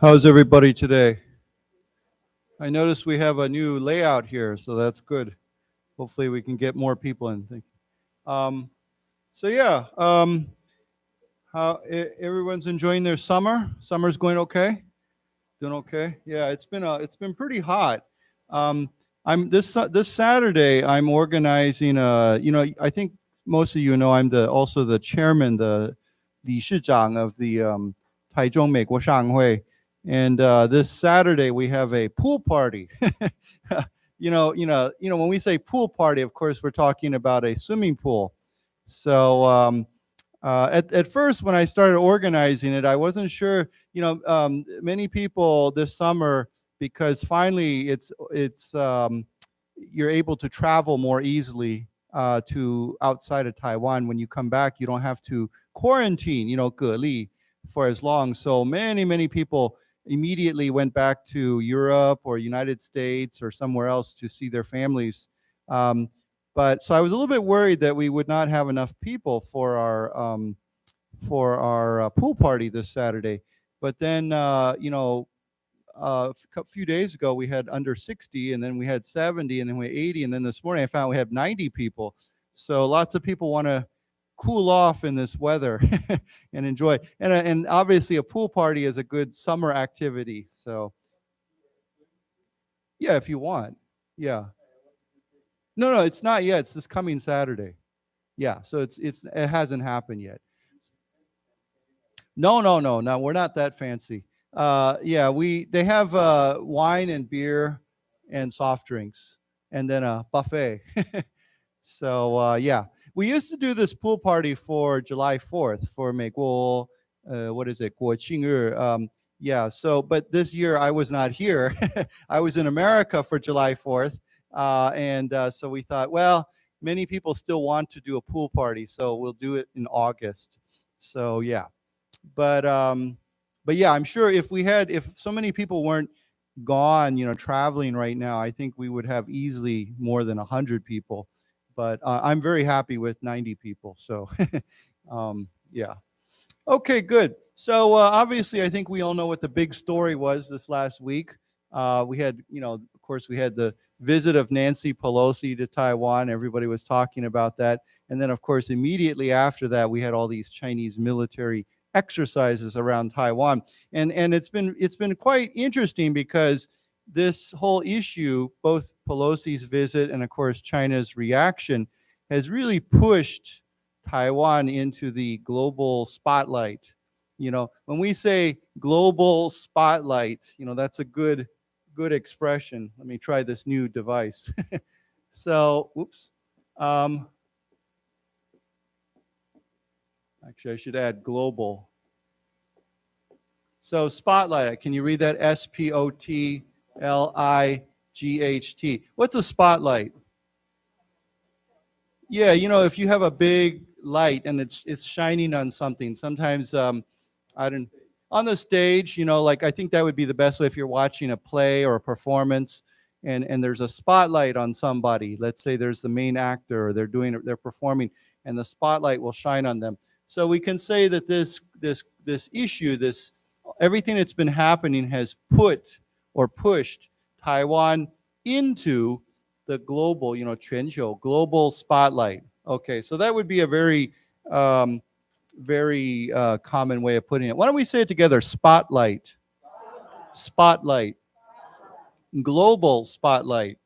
How's everybody today? I noticed we have a new layout here, so that's good. Hopefully we can get more people in. Thank you. How everyone's enjoying their summer? Summer's going okay? Doing okay? Yeah, it's been pretty hot. I'm this Saturday. I'm organizing. I think most of you know I'm also the chairman, the 理事长 of the 台中美国商会. And this Saturday we have a pool party. When we say pool party, of course we're talking about a swimming pool. So at first, when I started organizing it, I wasn't sure. Many people this summer, because finally you're able to travel more easily to outside of Taiwan. When you come back, you don't have to quarantine, 隔离 for as long. So many people immediately went back to Europe or United States or somewhere else to see their families. But so I was a little bit worried that we would not have enough people for our pool party this Saturday. But then, a few days ago we had under 60, and then we had 70, and then we had 80, and then this morning I found we have 90 people. So lots of people want to cool off in this weather and enjoy. And obviously a pool party is a good summer activity. So yeah, if you want. Yeah. No, it's not yet. It's this coming Saturday. Yeah, so it hasn't happened yet. No, we're not that fancy. They have wine and beer and soft drinks, and then a buffet. So we used to do this pool party for July 4th for 美国国庆日. But this year I was not here. I was in America for July 4th. So we thought, well, many people still want to do a pool party, so we'll do it in August. So yeah, but yeah, I'm sure if so many people weren't gone, traveling right now, I think we would have easily more than 100 people. But I'm very happy with 90 people. So yeah. Okay, good. So obviously, I think we all know what the big story was this last week. We had, of course, we had the visit of Nancy Pelosi to Taiwan. Everybody was talking about that. And then, of course, immediately after that, we had all these Chinese military exercises around Taiwan. And it's been quite interesting because this whole issue, both Pelosi's visit and, of course, China's reaction, has really pushed Taiwan into the global spotlight. When we say global spotlight, that's a good expression. Let me try this new device. So, oops. Actually, I should add global. So spotlight, can you read that? SPOTLIGHT. What's a spotlight? Yeah, if you have a big light and it's shining on something, sometimes on the stage, I think that would be the best way if you're watching a play or a performance and there's a spotlight on somebody. Let's say there's the main actor, or they're performing, and the spotlight will shine on them. So we can say that this issue, everything that's been happening has pushed Taiwan into the global, 全球 global spotlight. Okay, so that would be a very common way of putting it. Why don't we say it together? Spotlight. Spotlight. Global spotlight.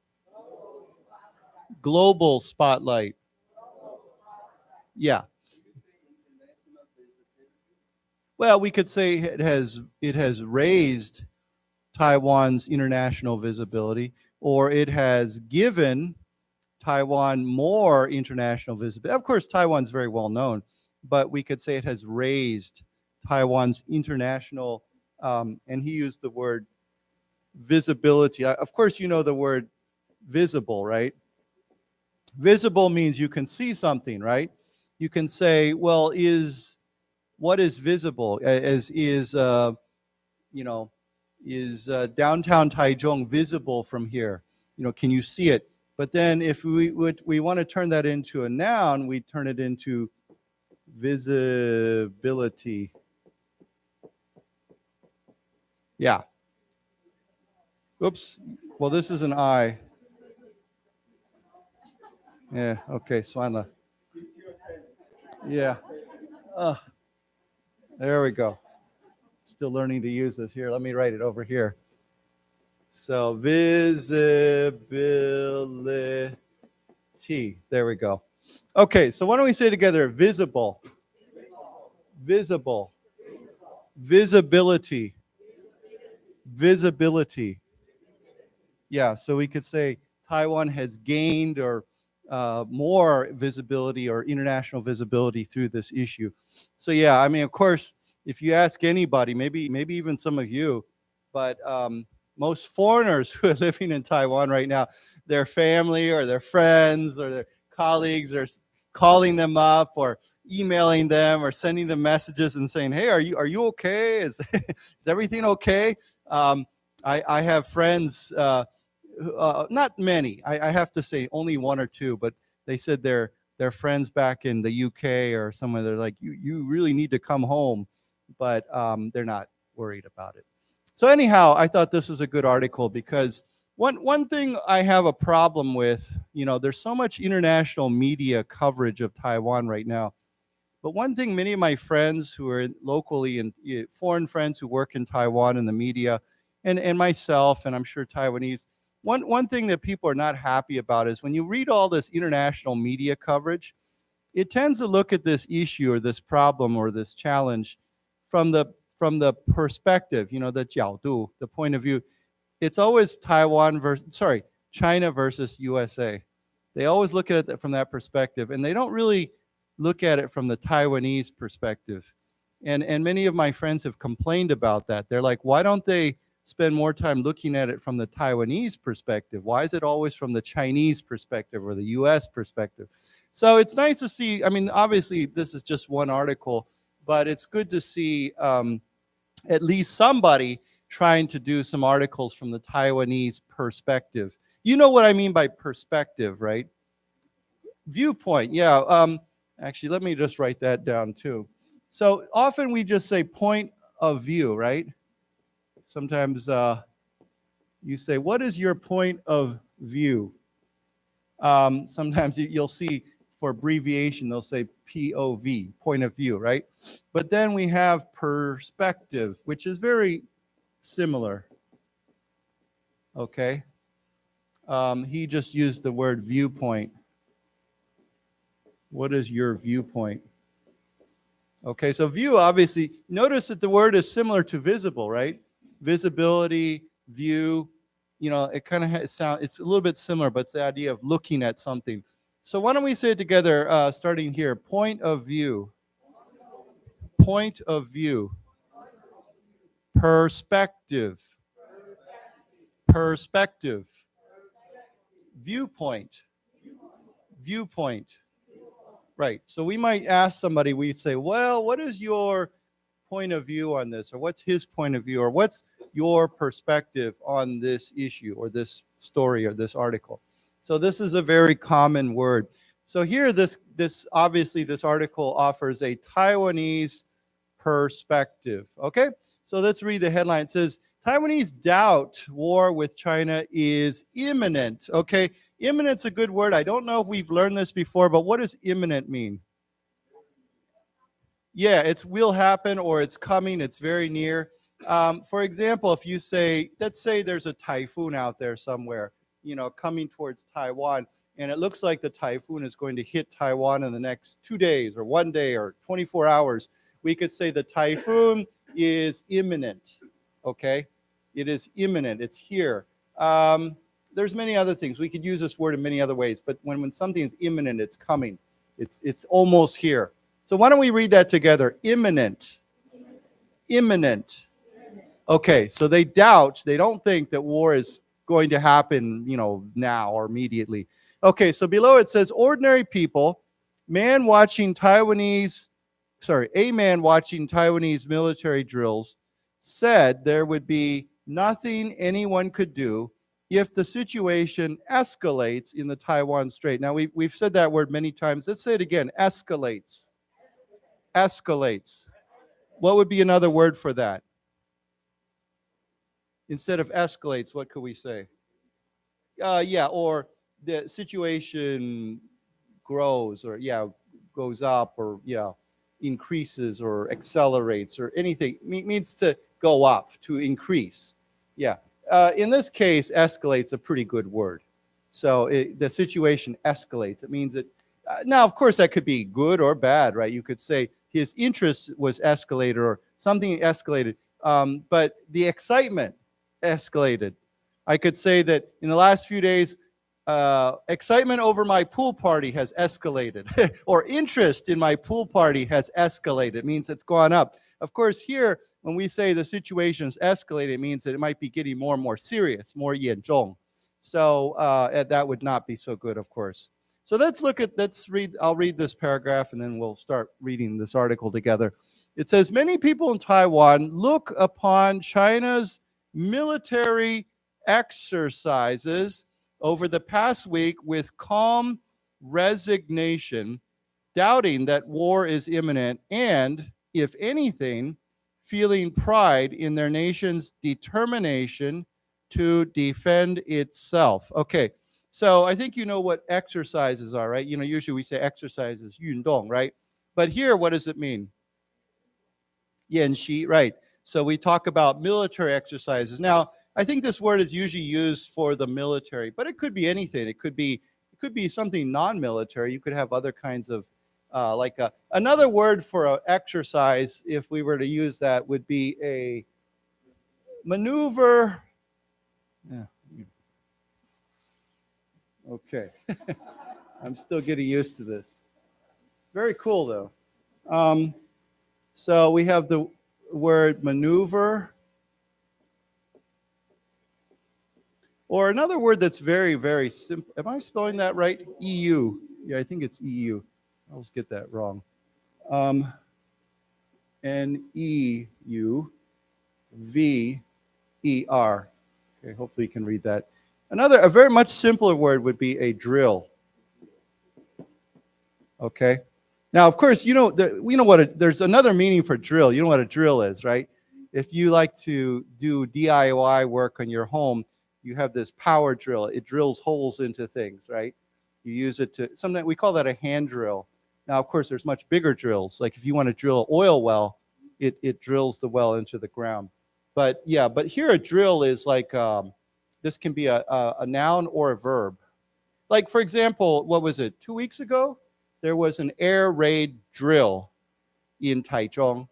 Global spotlight. Yeah. Well, we could say it has raised Taiwan's international visibility, or it has given Taiwan more international visibility. Of course, Taiwan's very well known, but we could say it has raised Taiwan's international, and he used the word visibility. Of course, you know the word visible, right? Visible means you can see something, right? You can say, well, what is visible? Is downtown Taichung visible from here? Can you see it? But then if we want to turn that into a noun, we turn it into visibility. Yeah. Oops. Well, this is an I. Yeah. Okay. Swana. Yeah. There we go. Still learning to use this here. Let me write it over here. So visibility. There we go. Okay. So why don't we say together visible, visible, visibility, visibility. Yeah. So we could say Taiwan has gained or more visibility or international visibility through this issue. So yeah, I mean, of course, if you ask anybody, maybe even some of you, but most foreigners who are living in Taiwan right now, their family or their friends or their colleagues are calling them up or emailing them or sending them messages and saying, "Hey, are you okay? Is everything okay?" I have friends. Not many. I have to say only one or two, but they said their friends back in the UK or somewhere. They're like, you really need to come home, but they're not worried about it. So anyhow, I thought this was a good article because one thing I have a problem with, there's so much international media coverage of Taiwan right now. But one thing many of my friends who are locally and foreign friends who work in Taiwan in the media, and myself, and I'm sure Taiwanese, one thing that people are not happy about is when you read all this international media coverage, it tends to look at this issue or this problem or this challenge from the perspective, the 角度, the point of view. It's always China versus USA. They always look at it from that perspective, and they don't really look at it from the Taiwanese perspective. And many of my friends have complained about that. They're like, why don't they spend more time looking at it from the Taiwanese perspective? Why is it always from the Chinese perspective or the US perspective? So it's nice to see, I mean, obviously this is just one article, but it's good to see at least somebody trying to do some articles from the Taiwanese perspective. You know what I mean by perspective, right? Viewpoint, yeah. Actually, let me just write that down too. So often we just say point of view, right? Sometimes you say, what is your point of view? Sometimes you'll see for abbreviation, they'll say POV, point of view, right? But then we have perspective, which is very similar. Okay. He just used the word viewpoint. What is your viewpoint? Okay, so view, obviously, notice that the word is similar to visible, right? Visibility, view, it kind of it's a little bit similar, but it's the idea of looking at something. So why don't we say it together, starting here, point of view. Point of view. Perspective. Perspective. Viewpoint. Viewpoint. Right. So we might ask somebody, we say, well, what is your point of view on this? Or what's his point of view? Or what's your perspective on this issue or this story or this article? So this is a very common word. So here, this obviously, this article offers a Taiwanese perspective. Okay. So let's read the headline. It says, Taiwanese doubt war with China is imminent. Okay. Imminent's a good word. I don't know if we've learned this before, but what does imminent mean? Yeah, it's will happen or it's coming. It's very near. For example, if you say, let's say there's a typhoon out there somewhere, coming towards Taiwan, and it looks like the typhoon is going to hit Taiwan in the next 2 days or 1 day or 24 hours. We could say the typhoon is imminent. Okay, it is imminent. It's here. There's many other things. We could use this word in many other ways, but when something is imminent, it's coming. It's almost here. So why don't we read that together? Imminent. Imminent. Okay, so they don't think that war is going to happen, now or immediately. Okay, so below it says, ordinary people, a man watching Taiwanese military drills said there would be nothing anyone could do if the situation escalates in the Taiwan Strait. Now, we've said that word many times. Let's say it again, escalates. Escalates. What would be another word for that? Instead of escalates, what could we say? Yeah, or the situation grows, or goes up, or increases or accelerates, or anything. Means to go up, to increase. Yeah. In this case, escalate's a pretty good word. So the situation escalates. It means that, now, of course, that could be good or bad, right? You could say his interest was escalated or something escalated, but the excitement escalated. I could say that in the last few days, excitement over my pool party has escalated, or interest in my pool party has escalated. It means it's gone up. Of course, here, when we say the situation's escalated, it means that it might be getting more and more serious, more 严重. So that would not be so good, of course. So let's read, I'll read this paragraph and then we'll start reading this article together. It says, many people in Taiwan look upon China's military exercises over the past week with calm resignation, doubting that war is imminent, and, if anything, feeling pride in their nation's determination to defend itself. Okay, so I think you know what exercises are, right? Usually we say exercises, 运动, right? But here, what does it mean? 演习, right? So we talk about military exercises. Now, I think this word is usually used for the military, but it could be anything. It could be something non-military. You could have other kinds of, another word for an exercise, if we were to use that, would be a maneuver. Yeah. Okay. I'm still getting used to this. Very cool, though. So we have the word maneuver. Or another word that's very, very simple. Am I spelling that right? EU. Yeah, I think it's EU. I always get that wrong. N-E-U-V-E-R. Okay, hopefully you can read that. A very much simpler word would be a drill. Okay. Now, of course, there's another meaning for drill. You know what a drill is, right? If you like to do DIY work on your home, you have this power drill. It drills holes into things, right? You use it to, sometimes we call that a hand drill. Now, of course, there's much bigger drills. Like if you want to drill an oil well, it drills the well into the ground. But here a drill is like, this can be a noun or a verb. Like, for example, what was it, 2 weeks ago? There was an air raid drill in Taichung.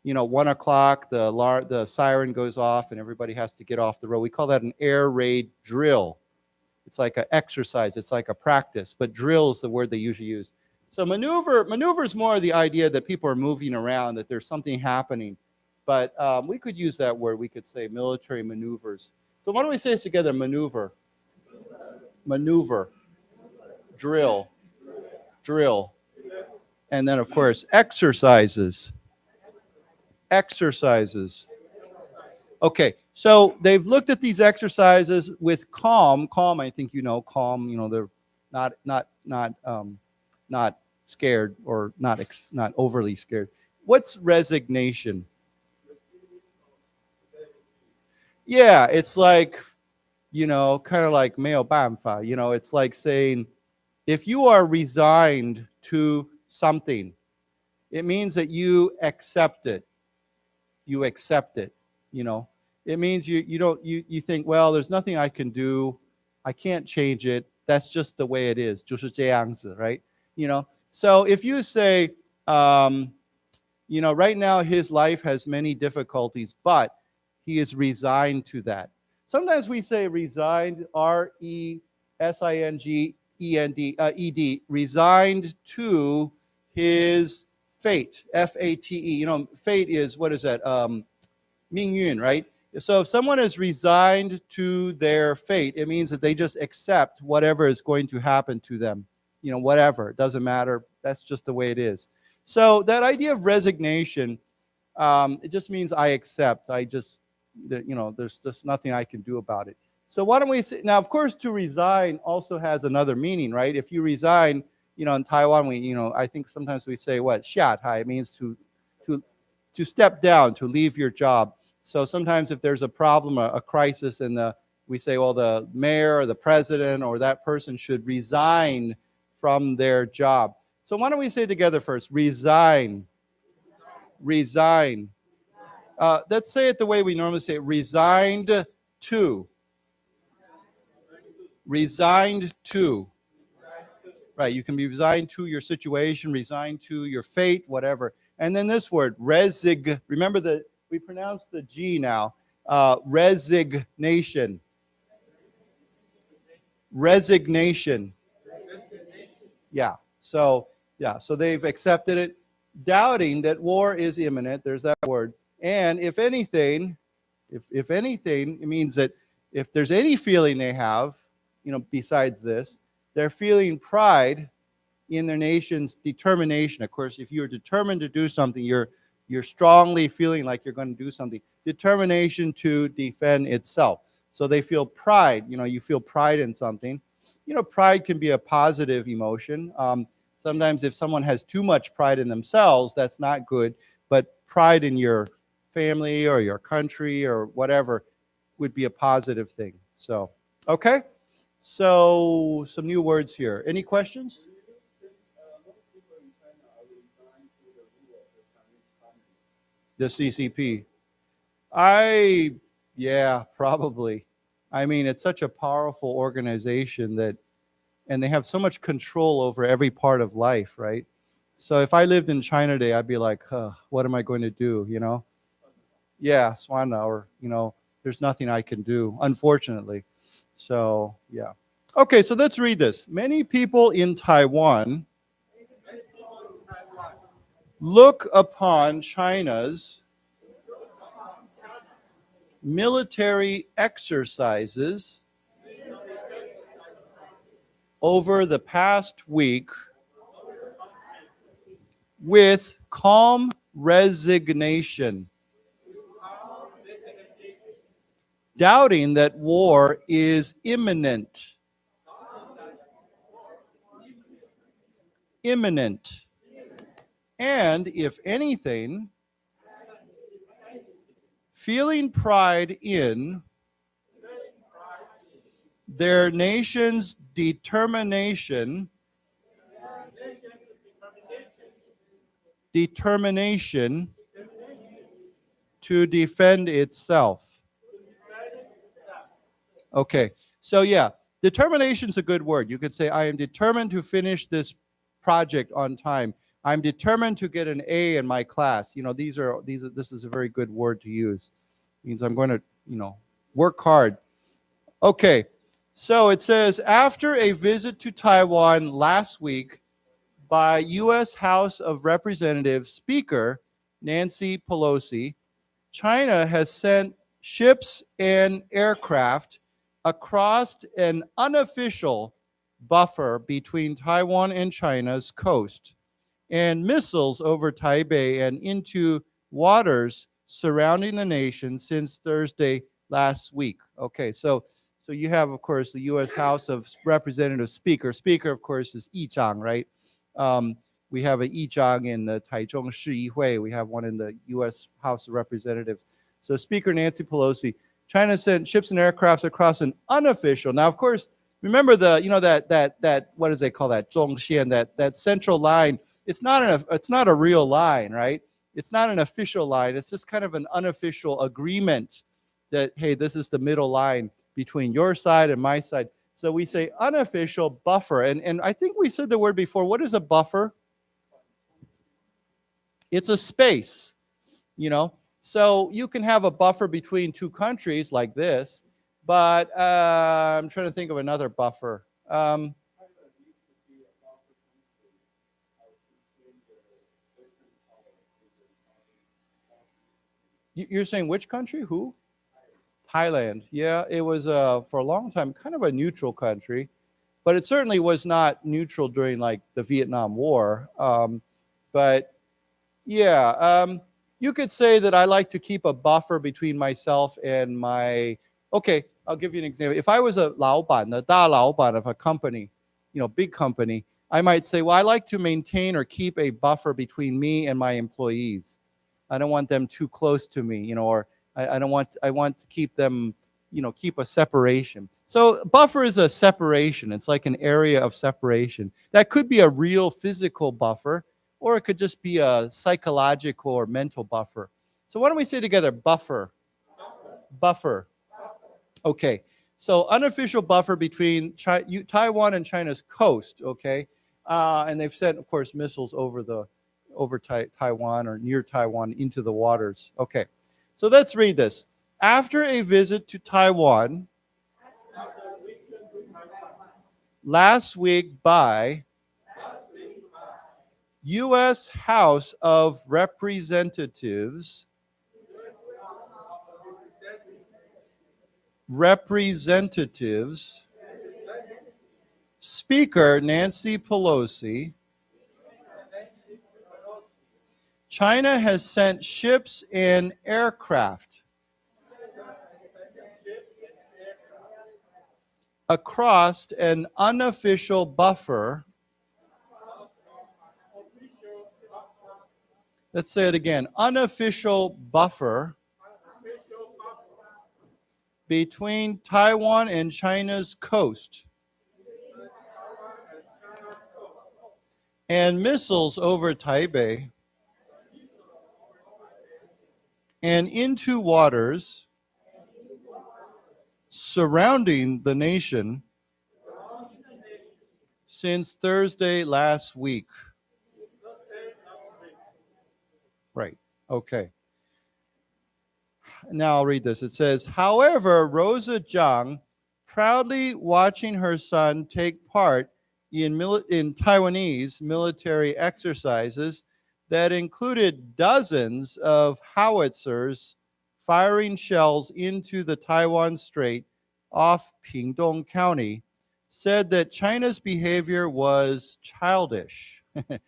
1 o'clock, the siren goes off and everybody has to get off the road. We call that an air raid drill. It's like an exercise. It's like a practice. But drill is the word they usually use. So maneuver is more the idea that people are moving around, that there's something happening. But we could use that word. We could say military maneuvers. So why don't we say this together? Maneuver. Maneuver. Drill. Drill. And then, of course, exercises. Exercises. Okay, so they've looked at these exercises with calm. Calm, I think calm. They're not scared or not overly scared. What's resignation? Yeah, it's like, kind of like 没有办法. It's like saying, if you are resigned to something, it means that you accept it. You accept it, It means you think, well, there's nothing I can do. I can't change it. That's just the way it is. 就是这样子, right? So if you say, right now his life has many difficulties, but he is resigned to that. Sometimes we say resigned, R-E-S-I-N-G-E-N-D, resigned to his fate, F-A-T-E. Fate is, what is that? 命运, right? So if someone is resigned to their fate, it means that they just accept whatever is going to happen to them. Whatever, it doesn't matter. That's just the way it is. So that idea of resignation, it just means I accept. There's just nothing I can do about it. So why don't we say, now, of course, to resign also has another meaning, right? If you resign, in Taiwan, I think sometimes we say what? 下台, it means to step down, to leave your job. So sometimes if there's a problem, a crisis, and we say, well, the mayor or the president or that person should resign from their job. So why don't we say it together first? Resign. Resign. Let's say it the way we normally say it. Resigned to. Resigned to. Right, you can be resigned to your situation, resigned to your fate, whatever. And then this word, resig. Remember that we pronounce the G now. Resignation. Resignation. Yeah. So they've accepted it, doubting that war is imminent. There's that word. And if anything, it means that if there's any feeling they have, besides this, they're feeling pride in their nation's determination. Of course, if you're determined to do something, you're strongly feeling like you're going to do something. Determination to defend itself. So they feel pride. You feel pride in something. Pride can be a positive emotion. Sometimes if someone has too much pride in themselves, that's not good. But pride in your family or your country or whatever would be a positive thing. So, okay? So, some new words here. Any questions? The CCP. Yeah, probably. I mean, it's such a powerful organization and they have so much control over every part of life, right? So if I lived in China today, I'd be like, what am I going to do, Yeah, Swana, or, there's nothing I can do, unfortunately. So, yeah. Okay, so let's read this. Many people in Taiwan look upon China's military exercises over the past week with calm resignation, doubting that war is imminent. Imminent. And if anything, feeling pride in their nation's determination to defend itself. Okay, so yeah, determination is a good word. You could say, I am determined to finish this project on time. I'm determined to get an A in my class. This is a very good word to use. It means I'm going to, work hard. Okay, so it says, after a visit to Taiwan last week by U.S. House of Representatives Speaker Nancy Pelosi, China has sent ships and aircraft across an unofficial buffer between Taiwan and China's coast, and missiles over Taipei and into waters surrounding the nation since Thursday last week. Okay, so you have, of course, the U.S. House of Representatives Speaker. Speaker, of course, is Yichang, right? We have a Yichang in the Taichung Shiyihui. We have one in the U.S. House of Representatives. So Speaker Nancy Pelosi, China sent ships and aircrafts across an unofficial. Now, of course, remember that what does they call that? Zhongxian, that central line. It's not a real line, right? It's not an official line. It's just kind of an unofficial agreement that, hey, this is the middle line between your side and my side. So we say unofficial buffer. And I think we said the word before. What is a buffer? It's a space, So you can have a buffer between two countries like this, but I'm trying to think of another buffer. You're saying which country? Who? Thailand. Yeah, it was for a long time kind of a neutral country, but it certainly was not neutral during like the Vietnam War. But yeah, you could say that I like to keep a buffer between myself and my. Okay, I'll give you an example. If I was a 老板, the 大老板 of a company, big company, I might say, well, I like to maintain or keep a buffer between me and my employees. I don't want them too close to me, or I want to keep them, keep a separation. So buffer is a separation. It's like an area of separation. That could be a real physical buffer, or it could just be a psychological or mental buffer. So why don't we say together, buffer? Buffer. Okay. So unofficial buffer between Taiwan and China's coast, okay? And they've sent, of course, missiles over Taiwan or near Taiwan into the waters. Okay. So let's read this. After a visit to Taiwan last week by U.S. House of Representatives, Speaker Nancy Pelosi, China has sent ships and aircraft across an unofficial buffer. Let's say it again. Unofficial buffer between Taiwan and China's coast, and missiles over Taipei and into waters surrounding the nation since Thursday last week. Right. Okay. Now I'll read this. It says, however, Rosa Zhang, proudly watching her son take part in Taiwanese military exercises that included dozens of howitzers firing shells into the Taiwan Strait off Pingdong County, said that China's behavior was childish. Do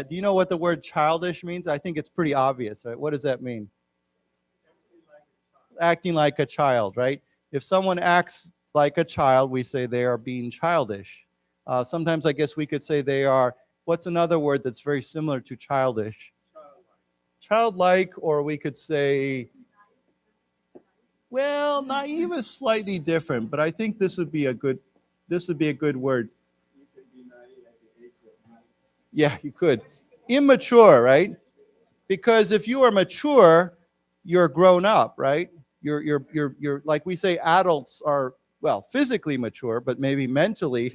you know what the word childish means? I think it's pretty obvious, right? What does that mean? Acting like a child, right? If someone acts like a child, we say they are being childish. Sometimes I guess we could say they are, what's another word that's very similar to childish? Childlike, or we could say, well, naive is slightly different, but I think this would be a good word. Yeah, you could. Immature, right? Because if you are mature, you're grown up, right? You're like we say, adults are, well, physically mature, but maybe mentally,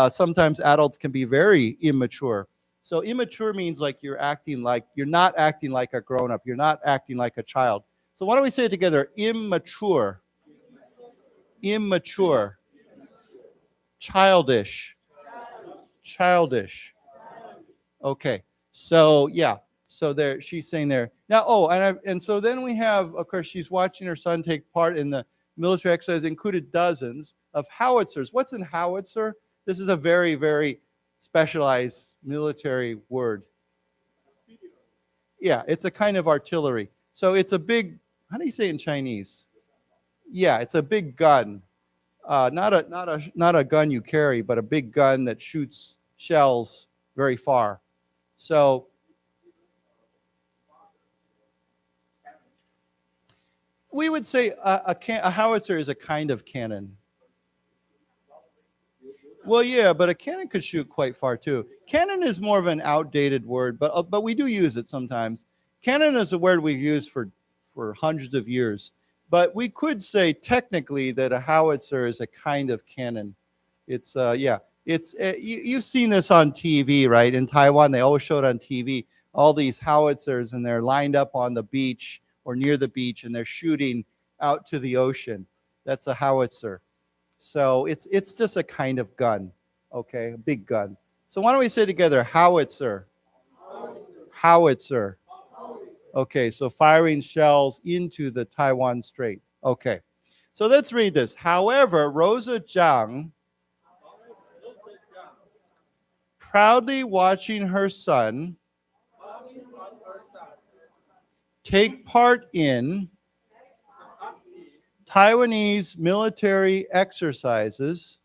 sometimes adults can be very immature. So immature means like you're not acting like a grown up. You're not acting like a child. So why don't we say it together? Immature. Immature. Childish. Childish. Okay. So yeah. So there, she's saying there. Now, and so then we have, of course, she's watching her son take part in the military exercise, included dozens of howitzers. What's in howitzer? This is a very, very specialized military word. Yeah, it's a kind of artillery. So it's a big, how do you say it in Chinese? Yeah, it's a big gun. Not a gun you carry, but a big gun that shoots shells very far. So we would say a howitzer is a kind of cannon. Well, yeah, but a cannon could shoot quite far too. Cannon is more of an outdated word, but we do use it sometimes. Cannon is a word we've used for hundreds of years. But we could say technically that a howitzer is a kind of cannon. It's you've seen this on TV, right? In Taiwan, they always show it on TV. All these howitzers, and they're lined up on the beach or near the beach, and they're shooting out to the ocean. That's a howitzer. So it's just a kind of gun, okay, a big gun. So why don't we say together, howitzer? Howitzer. Okay, so firing shells into the Taiwan Strait. Okay, so let's read this. However, Rosa Zhang, proudly watching her son take part in Taiwanese military exercises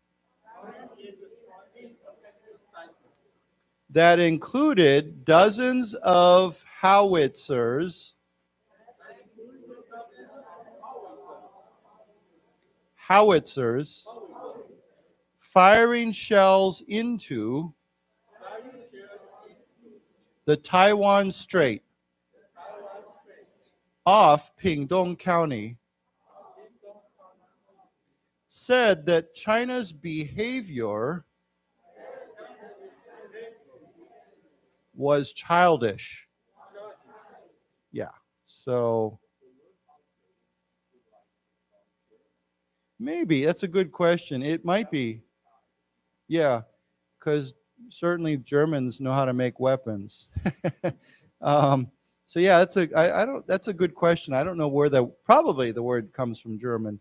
that included dozens of howitzers howitzers firing shells into the Taiwan Strait off Pingdong County said that China's behavior was childish. Yeah, so maybe that's a good question. It might be. Yeah, because certainly Germans know how to make weapons. So yeah, that's a good question. I don't know where probably the word comes from German.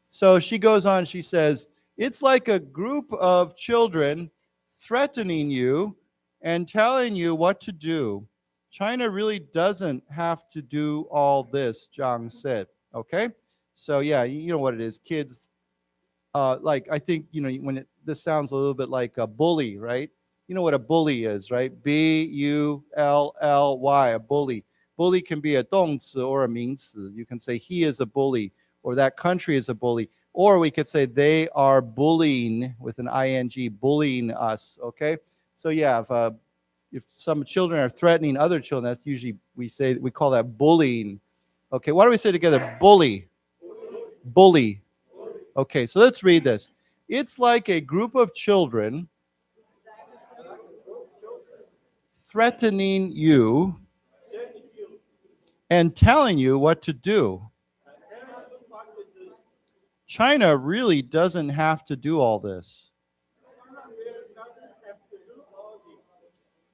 So she goes on, she says, it's like a group of children threatening you and telling you what to do. China really doesn't have to do all this, Zhang said. Okay? So yeah, you know what it is. Kids, like I think, this sounds a little bit like a bully, right? You know what a bully is, right? Bully, a bully. Bully can be a 动词 or a 名词. You can say he is a bully or that country is a bully. Or we could say they are bullying with an ing, bullying us, okay? So yeah, if some children are threatening other children, that's usually, we call that bullying. Okay, why don't we say together, bully? Bully. Okay, so let's read this. It's like a group of children threatening you and telling you what to do. China really doesn't have to do all this,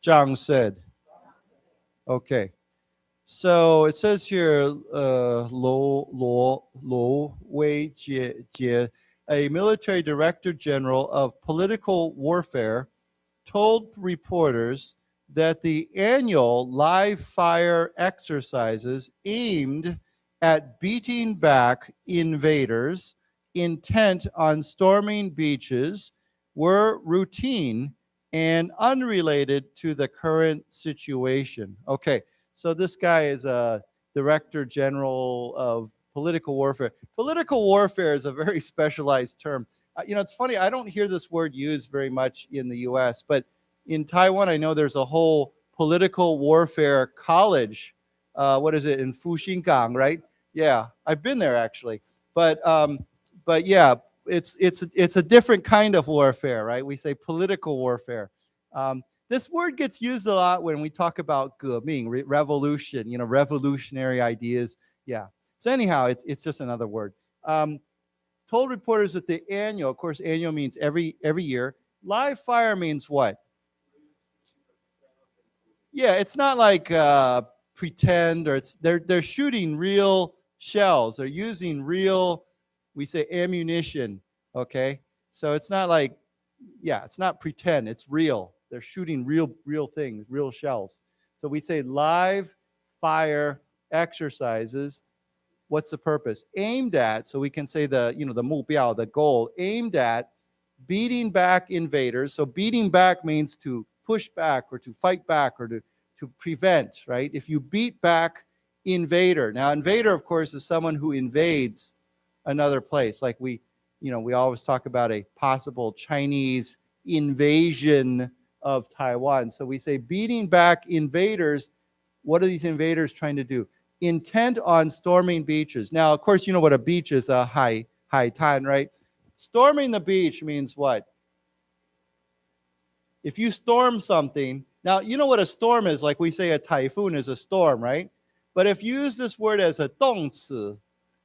Zhang said. Okay, so it says here, Lo Wei Jie, a military director general of political warfare, told reporters that the annual live fire exercises aimed at beating back invaders intent on storming beaches were routine and unrelated to the current situation. Okay, so this guy is a director general of political warfare. Political warfare is a very specialized term. It's funny, I don't hear this word used very much in the US, but in Taiwan, I know there's a whole political warfare college. What is it, in Fuxinggang, right? Yeah, I've been there actually. But yeah, it's a different kind of warfare, right? We say political warfare. This word gets used a lot when we talk about 革命, revolution, revolutionary ideas. Yeah. So anyhow, it's just another word. Told reporters that the annual, of course, annual means every year. Live fire means what? Yeah, it's not like pretend, or they're shooting real shells. They're using real, we say, ammunition. Okay, so it's not like, yeah, it's not pretend. It's real. They're shooting real things, real shells. So we say live fire exercises. What's the purpose? Aimed at, so we can say the 目标, the goal, aimed at beating back invaders. So beating back means to push back or to fight back or to prevent, right? If you beat back invader. Now, invader, of course, is someone who invades another place. Like we always talk about a possible Chinese invasion of Taiwan. So we say beating back invaders. What are these invaders trying to do? Intent on storming beaches. Now, of course, you know what a beach is, a high tan, right? Storming the beach means what? If you storm something, now you know what a storm is, like we say a typhoon is a storm, right? But if you use this word as a 动词,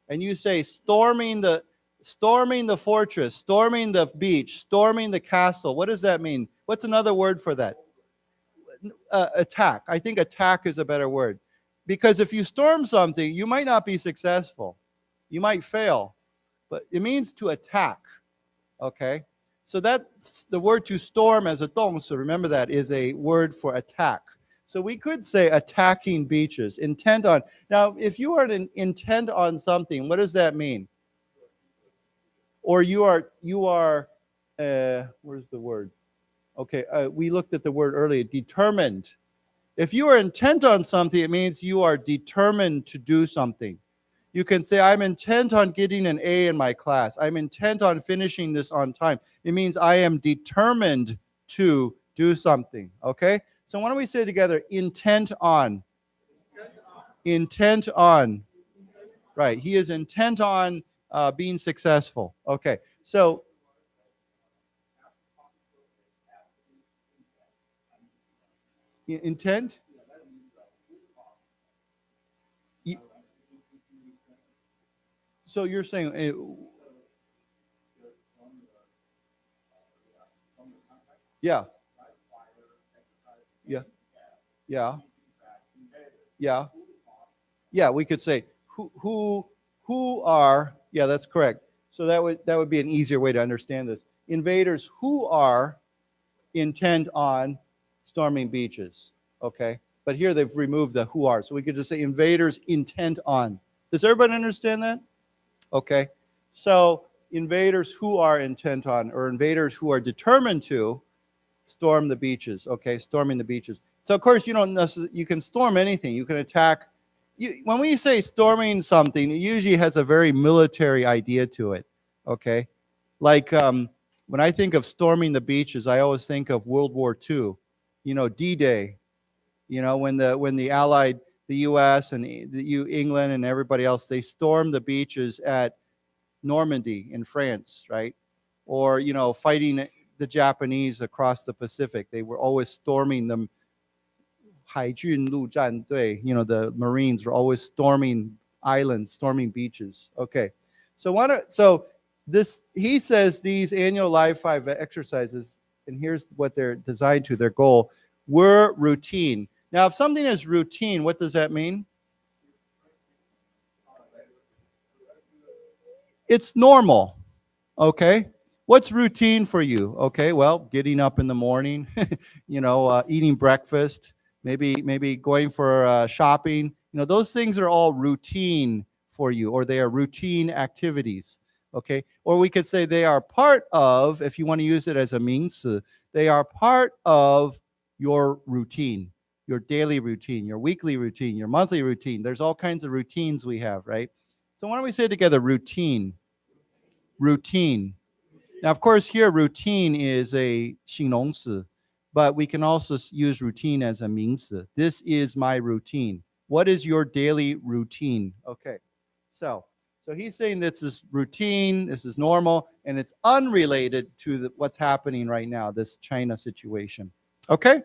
and you say storming the fortress, storming the beach, storming the castle, what does that mean? What's another word for that? Attack. I think attack is a better word. Because if you storm something, you might not be successful. You might fail. But it means to attack. Okay? So that's the word to storm as a 动词, remember that, is a word for attack. So we could say attacking beaches, intent on. Now, if you are intent on something, what does that mean? Or you are where's the word? Okay, we looked at the word earlier, determined. If you are intent on something, it means you are determined to do something. You can say, I'm intent on getting an A in my class. I'm intent on finishing this on time. It means I am determined to do something, okay? So why don't we say together, intent on. Intent on. Right, he is intent on being successful. Okay, so intent? So you're saying, yeah, yeah, yeah, yeah, yeah. We could say who are, yeah, that's correct. So that would be an easier way to understand this. Invaders who are intent on storming beaches. Okay, but here they've removed the who are, so we could just say invaders intent on. Does everybody understand that? Okay, so invaders who are intent on, or invaders who are determined to storm the beaches. Okay, storming the beaches. So of course you don't necessarily, you can storm anything. You can attack. When we say storming something, it usually has a very military idea to it. Okay, like when I think of storming the beaches, I always think of World War II. You know, D-Day. You know, when the Allied, the U.S. and England and everybody else, they stormed the beaches at Normandy in France, right? Or, you know, fighting the Japanese across the Pacific. They were always storming them. 海军陆战队, you know, the Marines were always storming islands, storming beaches. Okay, so this, he says these annual Live 5 exercises, and here's what they're designed to, their goal, were routine. Now, if something is routine, what does that mean? It's normal, okay? What's routine for you? Okay, well, getting up in the morning, you know, eating breakfast, maybe going for shopping. You know, those things are all routine for you, or they are routine activities, okay? Or we could say they are part of, if you want to use it as a 名词, they are part of your routine, your daily routine, your weekly routine, your monthly routine. There's all kinds of routines we have, right? So why don't we say together, routine, routine. Now, of course, here routine is a 形容词, but we can also use routine as a 名词. This is my routine. What is your daily routine? Okay, so he's saying this is routine, this is normal, and it's unrelated to what's happening right now, this China situation. Okay?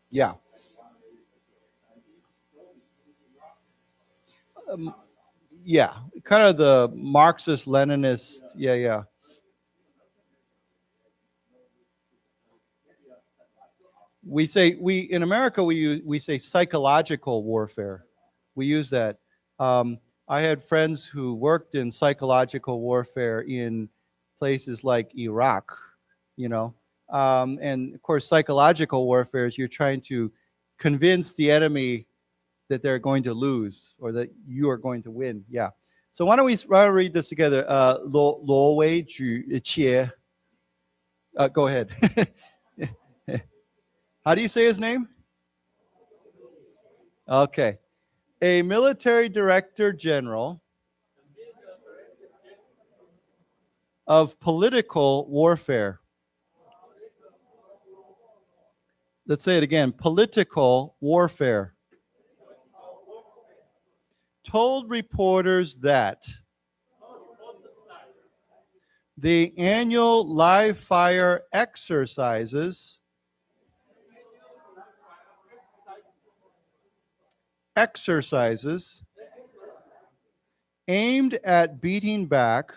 Yeah. Yeah, kind of the Marxist Leninist. Yeah. We say, in America we say psychological warfare. We use that. I had friends who worked in psychological warfare in places like Iraq, you know, and of course psychological warfare is you're trying to convince the enemy that they're going to lose or that you are going to win. Yeah. So why don't we read this together? Luo Wei Ju Qie. Go ahead. How do you say his name? Okay. A military director general of political warfare. Let's say it again. Political warfare. Told reporters that the annual live fire exercises aimed at beating back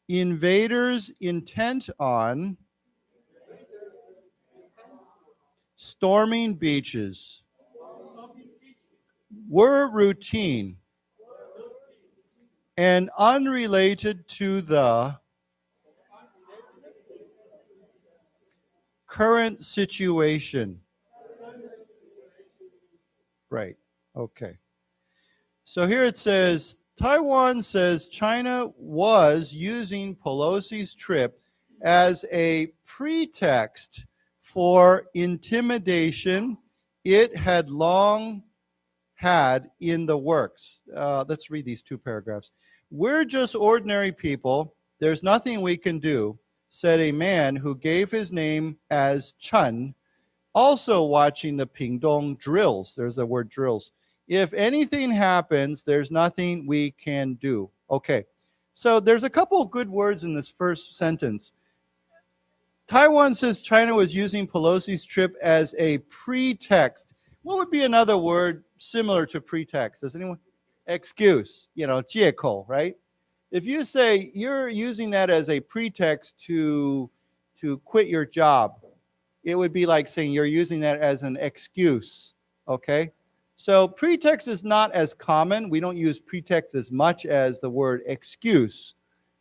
invaders intent on storming beaches were routine and unrelated to the current situation. Right. Okay. So here it says Taiwan says China was using Pelosi's trip as a pretext for intimidation it had long had in the works. Let's read these two paragraphs. We're just ordinary people. There's nothing we can do, said a man who gave his name as Chun, also watching the Pingdong drills. There's the word drills. If anything happens, there's nothing we can do. Okay, so there's a couple of good words in this first sentence. Taiwan says China was using Pelosi's trip as a pretext. What would be another word similar to pretext? Does anyone? Excuse, 借口, right? If you say you're using that as a pretext to quit your job, it would be like saying you're using that as an excuse, okay? So pretext is not as common. We don't use pretext as much as the word excuse,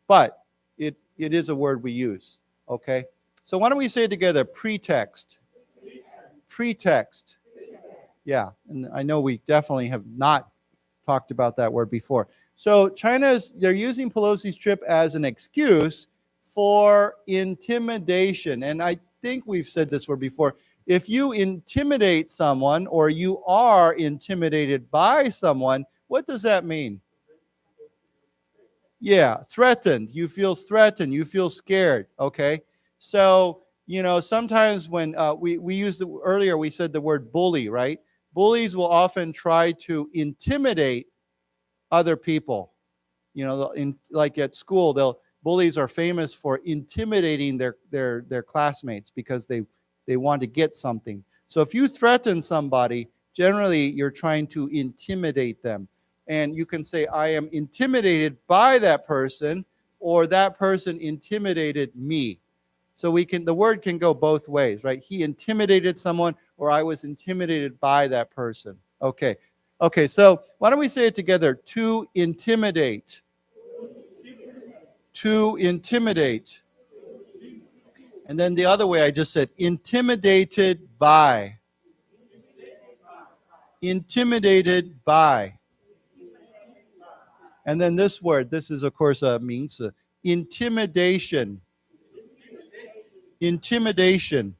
but it is a word we use, okay? So why don't we say it together? Pretext. Pretext. Yeah, and I know we definitely have not talked about that word before. So they're using Pelosi's trip as an excuse for intimidation. And I think we've said this word before. If you intimidate someone or you are intimidated by someone, what does that mean? Yeah, threatened. You feel threatened. You feel scared, okay? So, sometimes when we used earlier, we said the word bully, right? Bullies will often try to intimidate other people. Like at school, bullies are famous for intimidating their classmates because they want to get something. So if you threaten somebody, generally you're trying to intimidate them. And you can say, I am intimidated by that person, or that person intimidated me. So the word can go both ways, right? He intimidated someone, or I was intimidated by that person. Okay, so why don't we say it together? To intimidate. To intimidate. And then the other way I just said, intimidated by. Intimidated by. And then this word, this is, of course, means intimidation. Intimidation.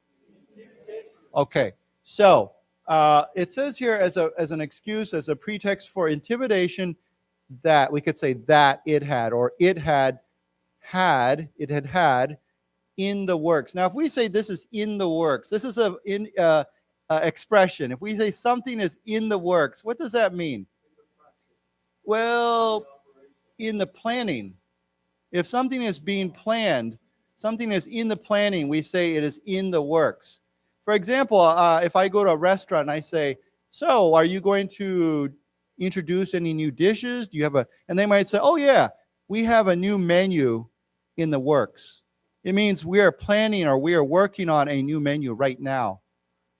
Okay, so it says here as an excuse, as a pretext for intimidation, that we could say that it had, or it had in the works. Now, if we say this is in the works, this is a expression. If we say something is in the works, what does that mean? Well, in the planning. If something is being planned, something is in the planning, we say it is in the works. For example, if I go to a restaurant and I say, so are you going to introduce any new dishes? Do you have and they might say, oh yeah, we have a new menu in the works. It means we are planning, or we are working on a new menu right now.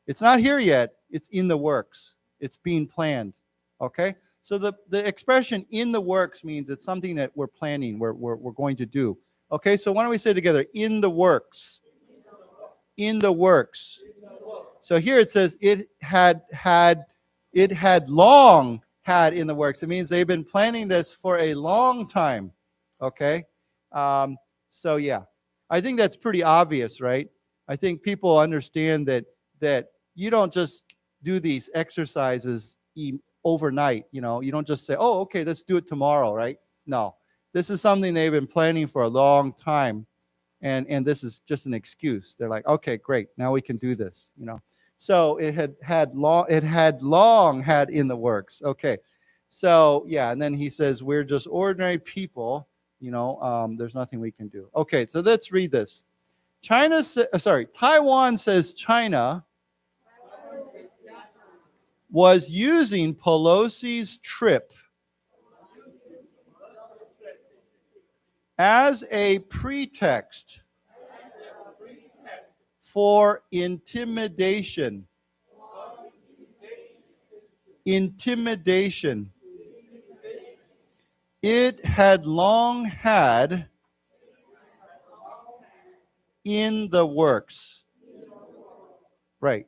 It's not here yet, it's in the works. It's being planned, okay? So the expression in the works means it's something that we're planning, we're going to do. Okay, so why don't we say together, in the works. In the works. So here it says it had long had in the works. It means they've been planning this for a long time. Okay, so yeah, I think that's pretty obvious, right? I think people understand that you don't just do these exercises overnight. You don't just say, oh, okay, let's do it tomorrow, right? No, this is something they've been planning for a long time. And this is just an excuse. They're like, okay, great, now we can do this, So it had long had in the works. Okay, so yeah, and then he says we're just ordinary people. There's nothing we can do. Okay, so let's read this. Taiwan says China was using Pelosi's trip as a pretext for intimidation. Intimidation. It had long had in the works. Right.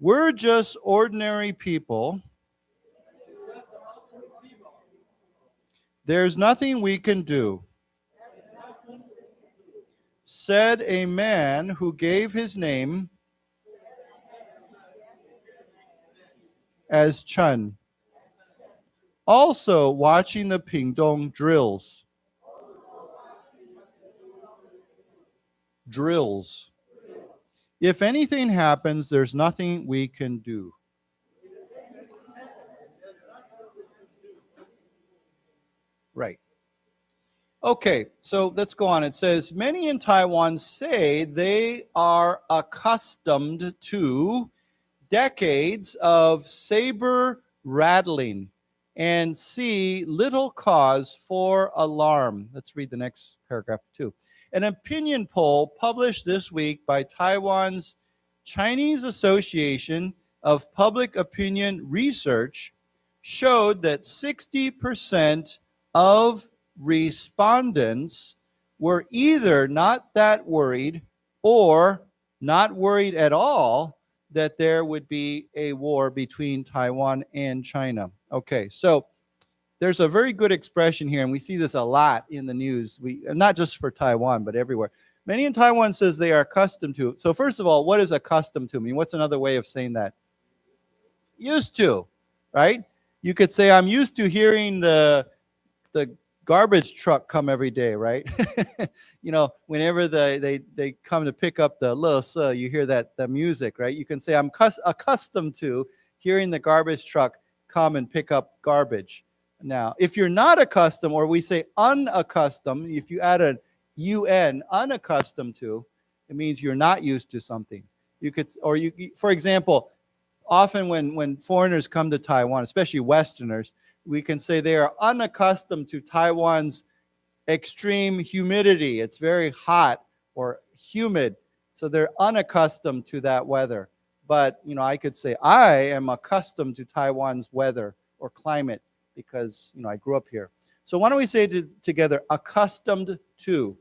We're just ordinary people. There's nothing we can do, said a man who gave his name as Chun. Also watching the Pingdong drills. Drills. If anything happens, there's nothing we can do. Right. Okay, so let's go on. It says, many in Taiwan say they are accustomed to decades of saber rattling and see little cause for alarm. Let's read the next paragraph too. An opinion poll published this week by Taiwan's Chinese Association of Public Opinion Research showed that 60% of respondents were either not that worried or not worried at all that there would be a war between Taiwan and China. Okay, so there's a very good expression here, and we see this a lot in the news. Not just for Taiwan, but everywhere. Many in Taiwan says they are accustomed to. So first of all, what does accustomed to mean? What's another way of saying that? Used to, right? You could say, I'm used to hearing the garbage truck come every day, right? You know, whenever they come to pick up the le, you hear the music, right? You can say, I'm accustomed to hearing the garbage truck come and pick up garbage. Now, if you're not accustomed, or we say unaccustomed, if you add a un, unaccustomed to, it means you're not used to something. You could, or you, for example, often when foreigners come to Taiwan, especially Westerners, we can say they are unaccustomed to Taiwan's extreme humidity. It's very hot or humid, so they're unaccustomed to that weather. But, you know, I could say I am accustomed to Taiwan's weather or climate because, you know, I grew up here. So why don't we say together, accustomed to.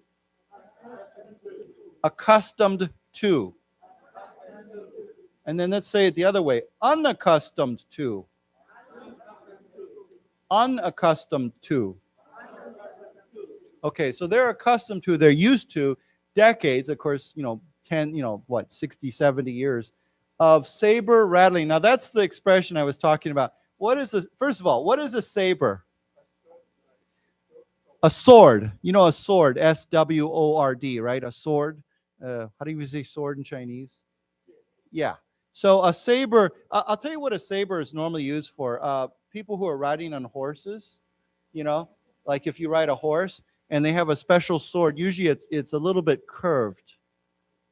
Accustomed to. And then let's say it the other way, unaccustomed to. Unaccustomed to. Okay, so they're accustomed to, they're used to decades, of course, 60, 70 years of saber rattling. Now that's the expression I was talking about. What is this? First of all, what is a saber? A sword. You know a sword, S-W-O-R-D, right? A sword. How do you say sword in Chinese? Yeah. So a saber, I'll tell you what a saber is normally used for. People who are riding on horses, like if you ride a horse and they have a special sword, usually it's a little bit curved.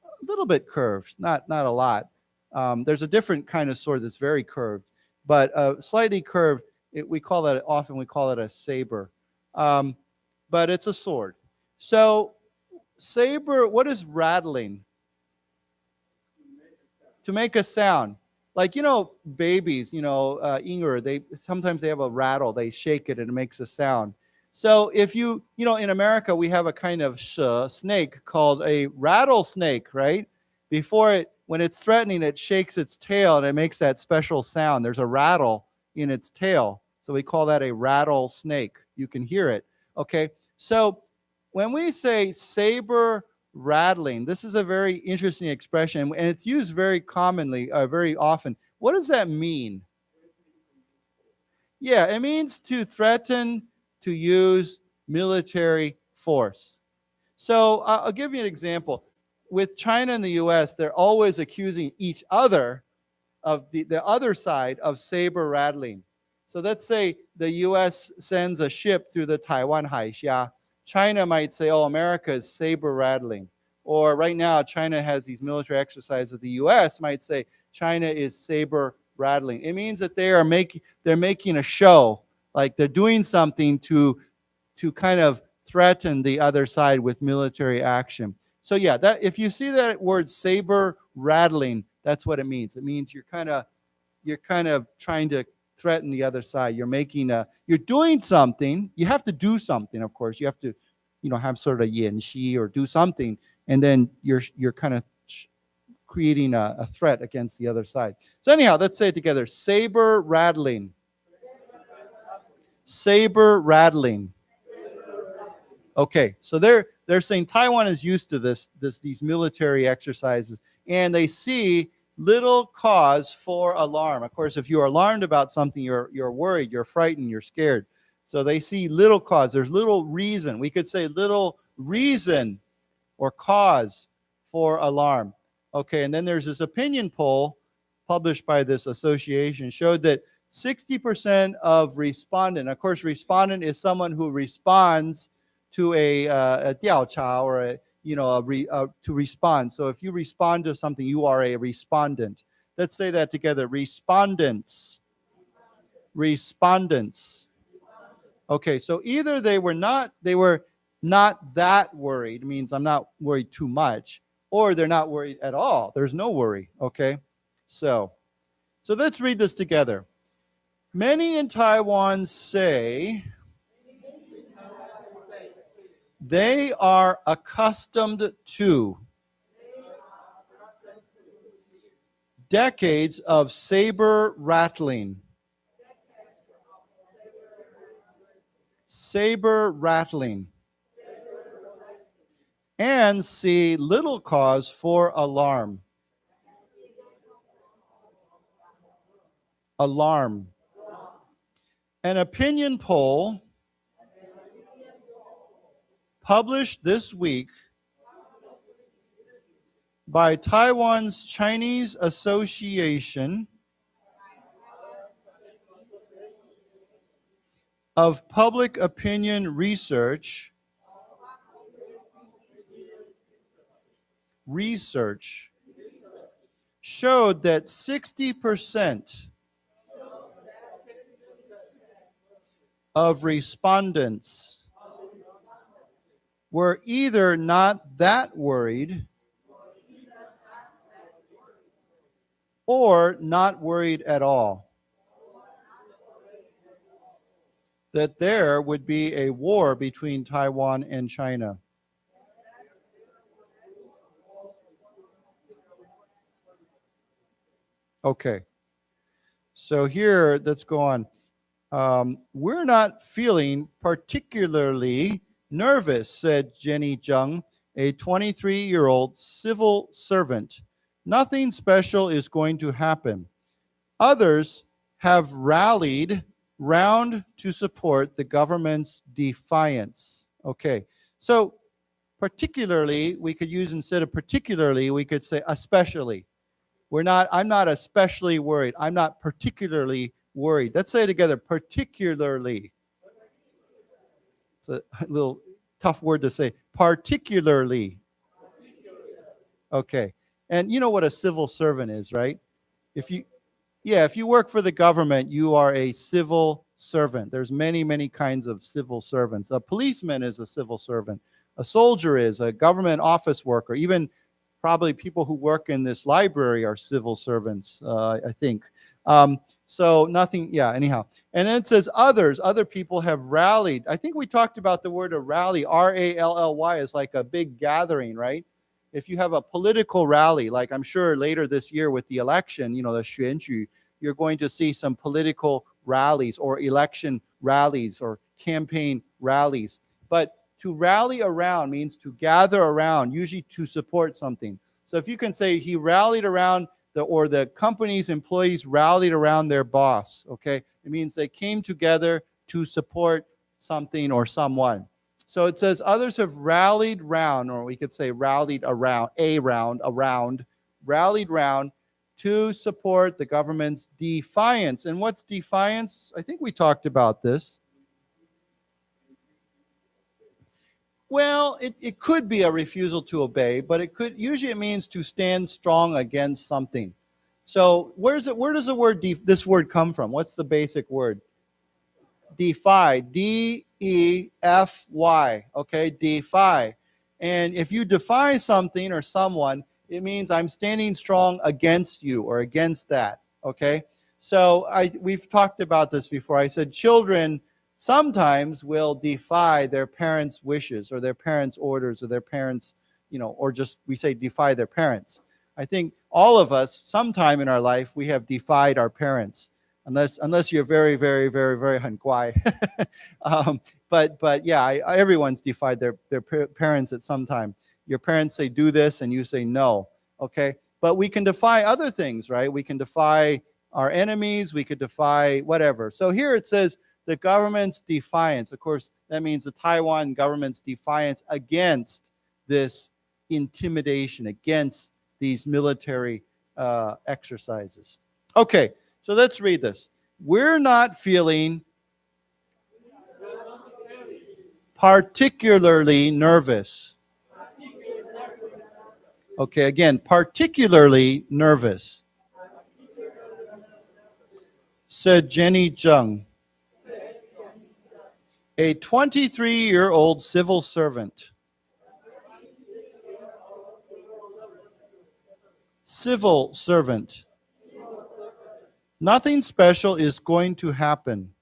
A little bit curved, not a lot. There's a different kind of sword that's very curved, but slightly curved, we call it a saber. But it's a sword. So saber, what is rattling? To make a sound. Like, babies, Inger, sometimes they have a rattle, they shake it and it makes a sound. So if in America, we have a kind of snake called a rattlesnake, right? When it's threatening, it shakes its tail and it makes that special sound. There's a rattle in its tail. So we call that a rattlesnake. You can hear it. Okay. So when we say saber rattling, this is a very interesting expression, and it's used very commonly, very often. What does that mean? Yeah, it means to threaten to use military force. So I'll give you an example. With China and the U.S., they're always accusing each other of the other side of saber rattling. So let's say the U.S. sends a ship through the Taiwan Haixia. China might say, oh, America is saber rattling. Or right now, China has these military exercises. The U.S. might say China is saber rattling. It means that they're making a show, like they're doing something to kind of threaten the other side with military action. So yeah, that if you see that word saber rattling, that's what it means. It means you're kind of trying to threaten the other side. You're doing something. You have to do something, of course. You have to, have sort of yanxi or do something, and then you're kind of creating a threat against the other side. So anyhow, let's say it together. Saber rattling. Saber rattling. Okay, so they're saying Taiwan is used to these military exercises, and they see little cause for alarm. Of course, if you're alarmed about something, you're worried, you're frightened, you're scared. So they see little cause. There's little reason. We could say little reason or cause for alarm. Okay, and then there's this opinion poll published by this association showed that 60% of respondent, of course, respondent is someone who responds to a 调查 or to respond. So if you respond to something, you are a respondent. Let's say that together. Respondents. Okay, so either they were not that worried, means I'm not worried too much, or they're not worried at all. There's no worry, okay? So let's read this together. Many in Taiwan say they are accustomed to decades of saber rattling. Saber rattling. And see little cause for alarm. Alarm. An opinion poll published this week by Taiwan's Chinese Association of Public Opinion Research showed that 60% of respondents were either not that worried or not worried at all that there would be a war between Taiwan and China. Okay, so here, let's go on. We're not feeling particularly nervous, said Jenny Zheng, a 23-year-old civil servant. Nothing special is going to happen. Others have rallied round to support the government's defiance. Okay, so particularly, we could use instead of particularly, we could say especially. I'm not especially worried. I'm not particularly worried. Let's say it together, particularly. It's a little tough word to say, particularly. Okay, and you know what a civil servant is, right? If you work for the government, you are a civil servant. There's many kinds of civil servants. A policeman is a civil servant. A soldier is a government office worker. Even probably people who work in this library are civil servants, I think. So nothing, anyhow. And then it says other people have rallied. I think we talked about the word a rally, R-A-L-L-Y, is like a big gathering, right? If you have a political rally, like I'm sure later this year with the election, the 选举, you're going to see some political rallies or election rallies or campaign rallies. But to rally around means to gather around, usually to support something. So if you can say he rallied around, or the company's employees rallied around their boss, okay? It means they came together to support something or someone. So it says others have rallied round, or we could say rallied around, rallied round to support the government's defiance. And what's defiance? I think we talked about this. Well, it could be a refusal to obey, but usually it means to stand strong against something. So where does this word come from? What's the basic word? Defy, D-E-F-Y, okay, defy. And if you defy something or someone, it means I'm standing strong against you or against that, okay? So we've talked about this before. I said children sometimes will defy their parents' wishes or their parents' orders or their parents, or just we say defy their parents. I think all of us, sometime in our life, we have defied our parents. unless you're very, very, very, very 很乖. But yeah, everyone's defied their parents at some time. Your parents say do this and you say no, okay? But we can defy other things, right? We can defy our enemies, we could defy whatever. So here it says the government's defiance. Of course, that means the Taiwan government's defiance against this intimidation, against these military exercises. Okay, so let's read this. We're not feeling particularly nervous. Okay, again, particularly nervous, said Jenny Zheng, a 23-year-old civil servant. Civil servant. Nothing special is going to happen.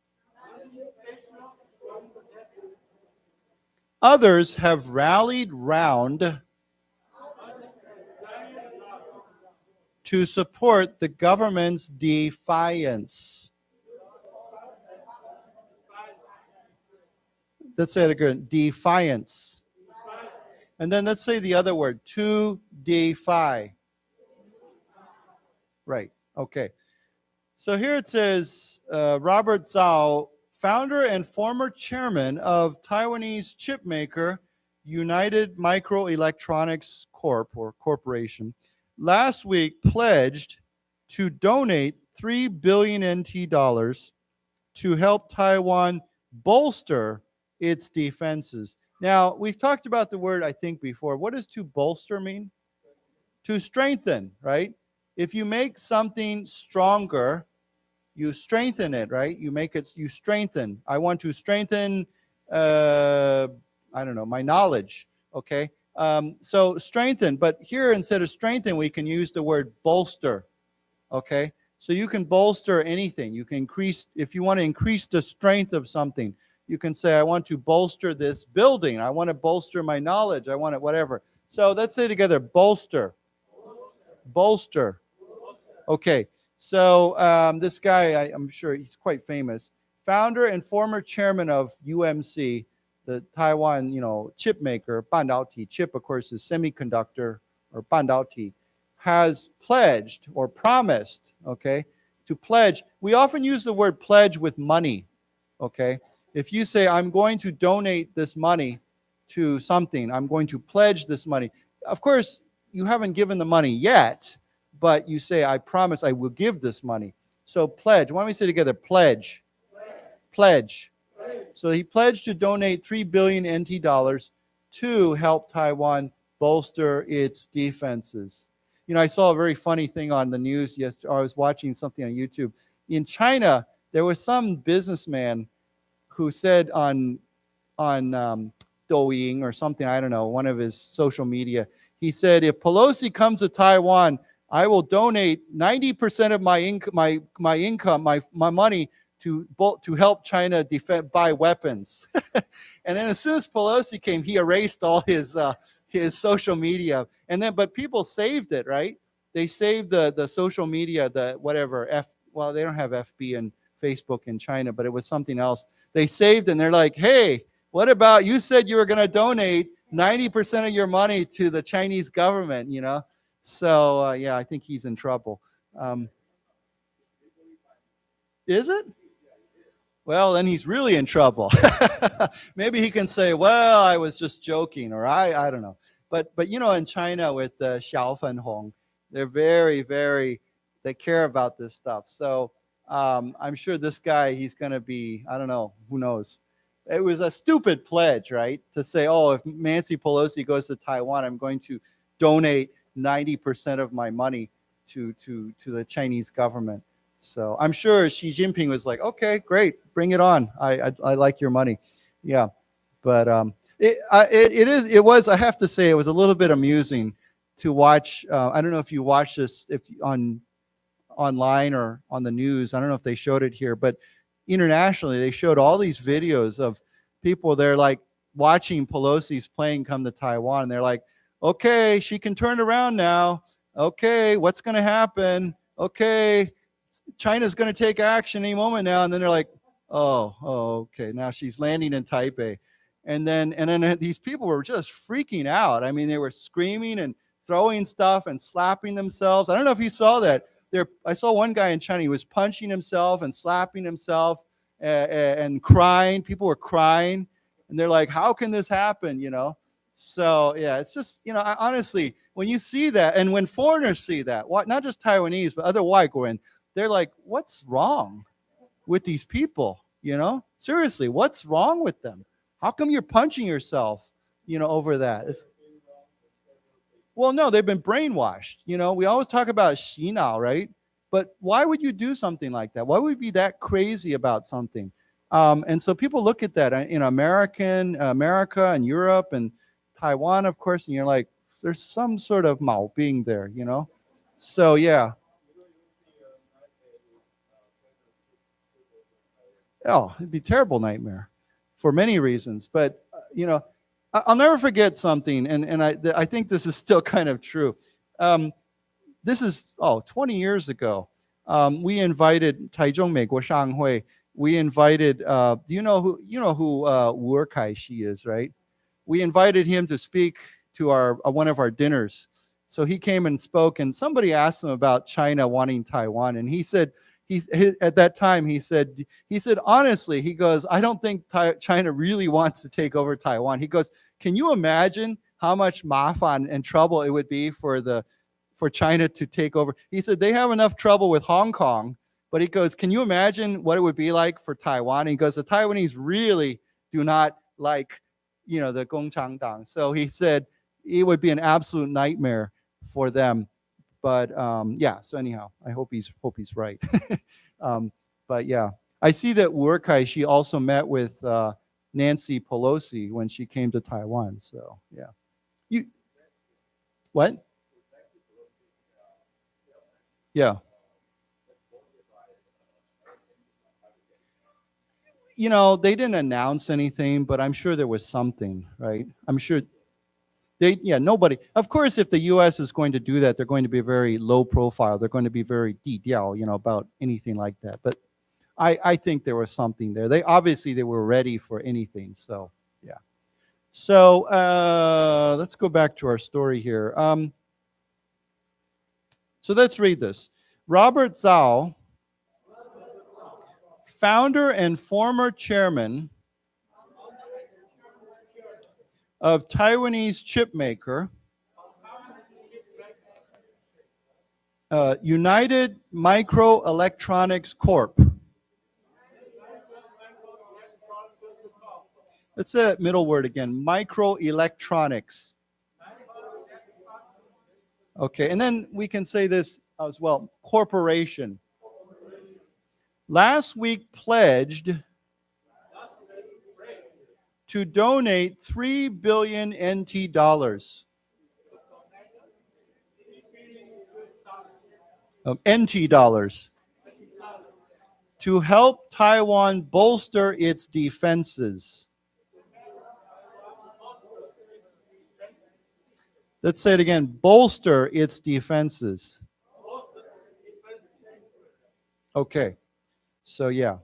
Others have rallied round to support the government's defiance. Let's say it again, defiance. And then let's say the other word, to defy. Right, okay. So here it says, Robert Zhao, founder and former chairman of Taiwanese chip maker United Microelectronics Corp, or Corporation, last week pledged to donate 3 billion NT dollars to help Taiwan bolster its defenses. Now, we've talked about the word, I think, before. What does to bolster mean? To strengthen, right? If you make something stronger, you strengthen it, right? You make it, you strengthen. I want to strengthen, I don't know, my knowledge, okay? So strengthen, but here instead of strengthen, we can use the word bolster, okay? So you can bolster anything. You can increase, if you want to increase the strength of something, you can say, I want to bolster this building. I want to bolster my knowledge. I want it, whatever. So let's say together, bolster. Bolster. Okay, so this guy, I'm sure he's quite famous. Founder and former chairman of UMC, the Taiwan, chip maker, 半导体. Chip, of course, is semiconductor, or 半导体, has pledged or promised, okay, to pledge. We often use the word pledge with money, okay? If you say, I'm going to donate this money to something, I'm going to pledge this money. Of course, you haven't given the money yet, but you say, I promise I will give this money. So pledge. Why don't we say together, pledge. Pledge. So he pledged to donate 3 billion NT dollars to help Taiwan bolster its defenses. I saw a very funny thing on the news yesterday. I was watching something on YouTube. In China, there was some businessman who said on Douyin or something, I don't know, one of his social media, he said, if Pelosi comes to Taiwan, I will donate 90% of my income, my money to help China buy weapons. And then as soon as Pelosi came, he erased all his social media. But people saved it, right? They saved the social media, the whatever, they don't have FB and Facebook in China, but it was something else. They saved and they're like, hey, what about, you said you were going to donate 90% of your money to the Chinese government, So, yeah, I think he's in trouble. Is it? Well, then he's really in trouble. Maybe he can say, well, I was just joking, or I don't know. But in China with the Xiaofenhong, they're very, very, they care about this stuff. So I'm sure this guy, he's going to be, I don't know, who knows. It was a stupid pledge, right? To say, oh, if Nancy Pelosi goes to Taiwan, I'm going to donate 90% of my money to the Chinese government. So I'm sure Xi Jinping was like, okay, great, bring it on. I like your money. Yeah. But it was, I have to say, it was a little bit amusing to watch. I don't know if you watched this online or on the news. I don't know if they showed it here, but internationally, they showed all these videos of people, they're like watching Pelosi's plane come to Taiwan. And they're like, okay, she can turn around now. Okay, what's going to happen? Okay, China's going to take action any moment now. And then they're like, oh, okay. Now she's landing in Taipei. And then these people were just freaking out. I mean, they were screaming and throwing stuff and slapping themselves. I don't know if you saw that. I saw one guy in China, he was punching himself and slapping himself and crying. People were crying. And they're like, how can this happen, you know? So, yeah, it's just, you know, honestly, when you see that, and when foreigners see that, not just Taiwanese, but other white Korean, they're like, what's wrong with these people, you know? Seriously, what's wrong with them? How come you're punching yourself, you know, over that? Well, no, they've been brainwashed. You know, we always talk about 洗脑, right? But why would you do something like that? Why would you be that crazy about something? And so people look at that in America and Europe and Taiwan, of course, and you're like, there's some sort of 毛病 there, you know? So, yeah. Oh, it'd be a terrible nightmare for many reasons. But, you know, I'll never forget something, and I think this is still kind of true. This is 20 years ago. We invited Taichung Meiguo Shanghui. We invited do you know who Wu Kai-shi is, right? We invited him to speak to one of our dinners. So he came and spoke, and somebody asked him about China wanting Taiwan, and he said at that time he said honestly, he goes, I don't think China really wants to take over Taiwan. He goes, can you imagine how much mafan and trouble it would be for China to take over? He said they have enough trouble with Hong Kong, but he goes, can you imagine what it would be like for Taiwan? And he goes, the Taiwanese really do not like, you know, the Gongchangdang. So he said it would be an absolute nightmare for them. But yeah, so anyhow, I hope he's right. But yeah, I see that Wu Kai-shi also met with Nancy Pelosi when she came to Taiwan. So yeah, what? Yeah. You know, they didn't announce anything, but I'm sure there was something, right? I'm sure. Nobody. Of course, if the U.S. is going to do that, they're going to be very low profile. They're going to be very 低调, you know, about anything like that. But I think there was something there. They were ready for anything. So yeah. So let's go back to our story here. So let's read this. Robert Zhao, founder and former chairman of Taiwanese chipmaker United Microelectronics Corp. Let's say that middle word again, microelectronics. Okay, and then we can say this as well, corporation. Last week pledged to donate 3 billion NT dollars. NT dollars to help Taiwan bolster its defenses. Let's say it again, bolster its defenses. Okay, so yeah.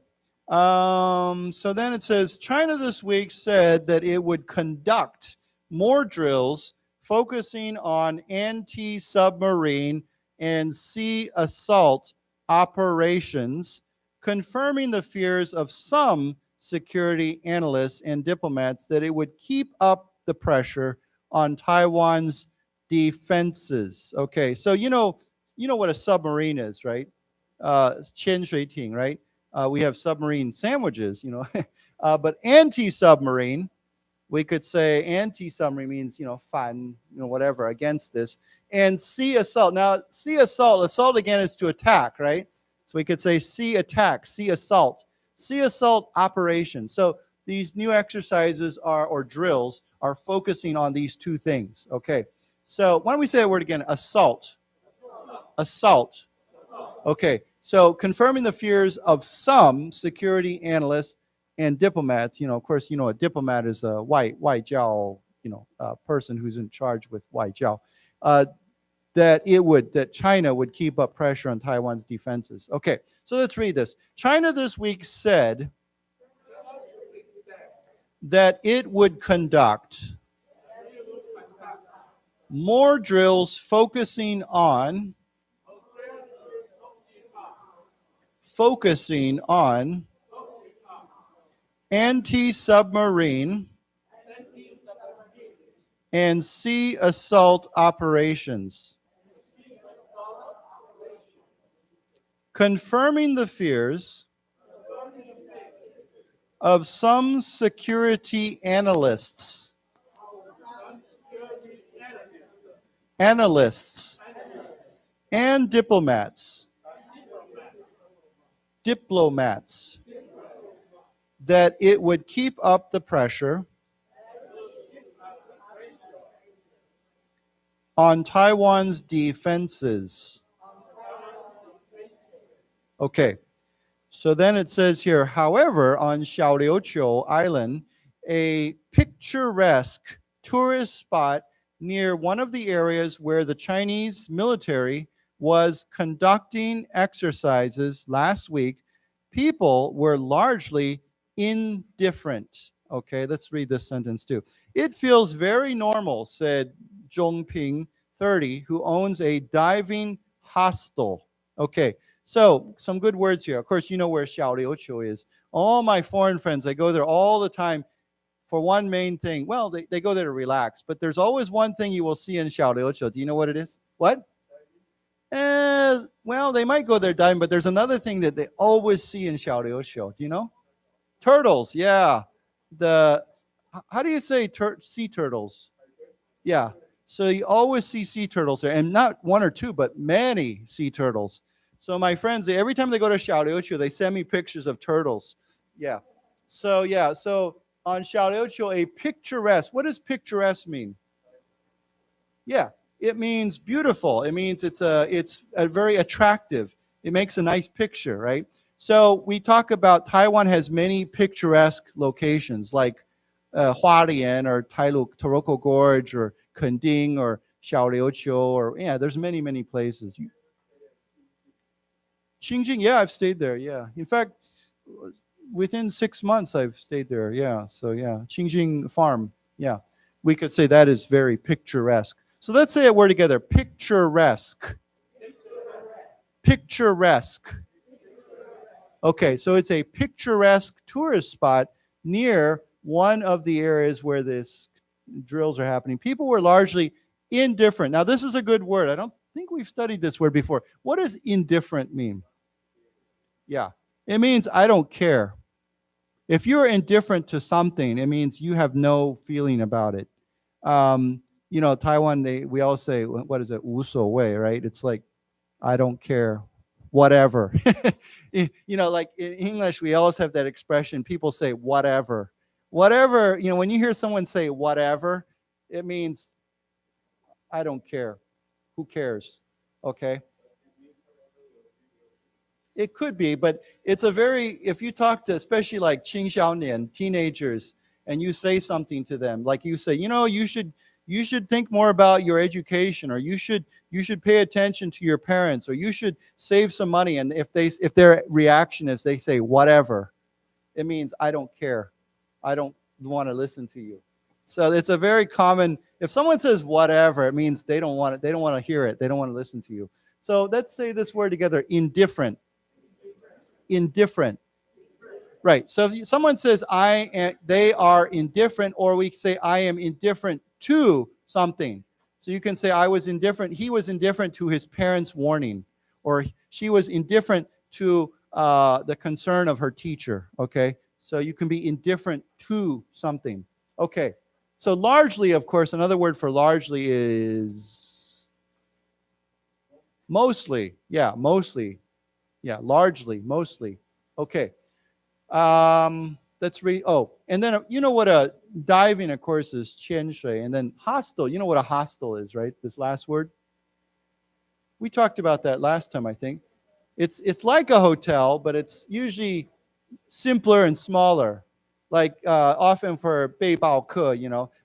So then it says, China this week said that it would conduct more drills focusing on anti-submarine and sea assault operations, confirming the fears of some security analysts and diplomats that it would keep up the pressure on Taiwan's defenses. Okay, so you know what a submarine is, right? 潜水艇, right? We have submarine sandwiches, you know. But anti-submarine, we could say anti-submarine means, you know, 反, you know, whatever, against this. And sea assault. Now, sea assault again is to attack, right? So we could say sea attack, sea assault operation. So these new exercises or drills are focusing on these two things. Okay, so why don't we say a word again? Assault. Okay, so confirming the fears of some security analysts and diplomats. You know, of course, you know, a diplomat is a 外交, you know, person who's in charge with 外交. that China would keep up pressure on Taiwan's defenses. Okay, so let's read this. China this week said that it would conduct more drills focusing on anti-submarine and sea assault operations, confirming the fears of some security analysts and diplomats that it would keep up the pressure on Taiwan's defenses. Okay, so then it says here, however, on Xiaoliuqiu Island, a picturesque tourist spot near one of the areas where the Chinese military was conducting exercises last week, people were largely indifferent. Okay, let's read this sentence too. It feels very normal, said Zhongping, 30, who owns a diving hostel. Okay, so some good words here. Of course, you know where Xiaoliuqiu is. All my foreign friends, they go there all the time for one main thing. Well, they go there to relax, but there's always one thing you will see in Xiaoliuqiu. Do you know what it is? What? Well, they might go there diving, but there's another thing that they always see in Xiaoliuqiu. Do you know? Turtles, yeah. How do you say sea turtles? Yeah. So you always see sea turtles there, and not one or two, but many sea turtles. So my friends, every time they go to Xiaoliuqiu, they send me pictures of turtles. Yeah. So on Xiaoliuqiu, a picturesque. What does picturesque mean? Yeah, it means beautiful. It means it's a very attractive. It makes a nice picture, right? So we talk about Taiwan has many picturesque locations like Hualien or Taroko Gorge or Kending or Xiaoliuqiu or there's many places. Qingjing, yeah, I've stayed there. Yeah, in fact, within 6 months I've stayed there. Yeah, so yeah, Qingjing Farm. Yeah, we could say that is very picturesque. So let's say a word together: picturesque. Picturesque. Okay, so it's a picturesque tourist spot near one of the areas where this drills are happening. People were largely indifferent. Now, this is a good word. I don't think we've studied this word before. What does indifferent mean? Yeah, it means I don't care. If you're indifferent to something, it means you have no feeling about it. Taiwan, we all say, what is it? 无所谓, right? It's like, I don't care. Whatever. Like in English, we always have that expression. People say whatever. Whatever, when you hear someone say whatever, it means I don't care. Who cares? Okay? It could be, but it's if you talk to especially like Qingxiaonian, teenagers, and you say something to them, like you say, you should think more about your education, or you should pay attention to your parents, or you should save some money. And if their reaction is they say whatever, it means I don't care. I don't want to listen to you. So it's a very common. If someone says whatever, it means they don't want it. They don't want to hear it. They don't want to listen to you. So let's say this word together: indifferent. Indifferent. Right. So if someone says they are indifferent, or we say I am indifferent to something. So you can say I was indifferent. He was indifferent to his parents' warning, or she was indifferent to the concern of her teacher. Okay. So you can be indifferent to something. Okay. So largely, of course, another word for largely is mostly. Yeah, mostly. Yeah, largely, mostly. Okay. Let's read. Oh, and then you know what a diving, of course, is qianshui, and then hostel. You know what a hostel is, right? This last word. We talked about that last time, I think. It's like a hotel, but it's usually simpler and smaller, like often for 背包客,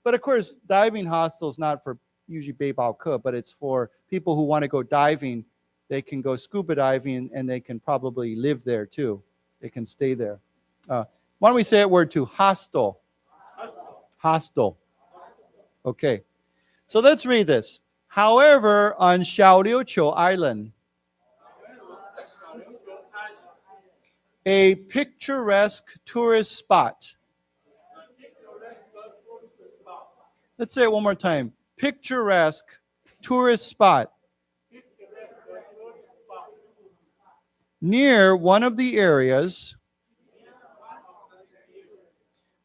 But of course, diving hostel is not for usually 背包客, but it's for people who want to go diving. They can go scuba diving and they can probably live there too. They can stay there. Why don't we say that word too? Hostel. Hostel. Okay. So let's read this. However, on Xiaoliuqiu Island, a picturesque tourist spot. Let's say it one more time. Picturesque tourist spot. Near one of the areas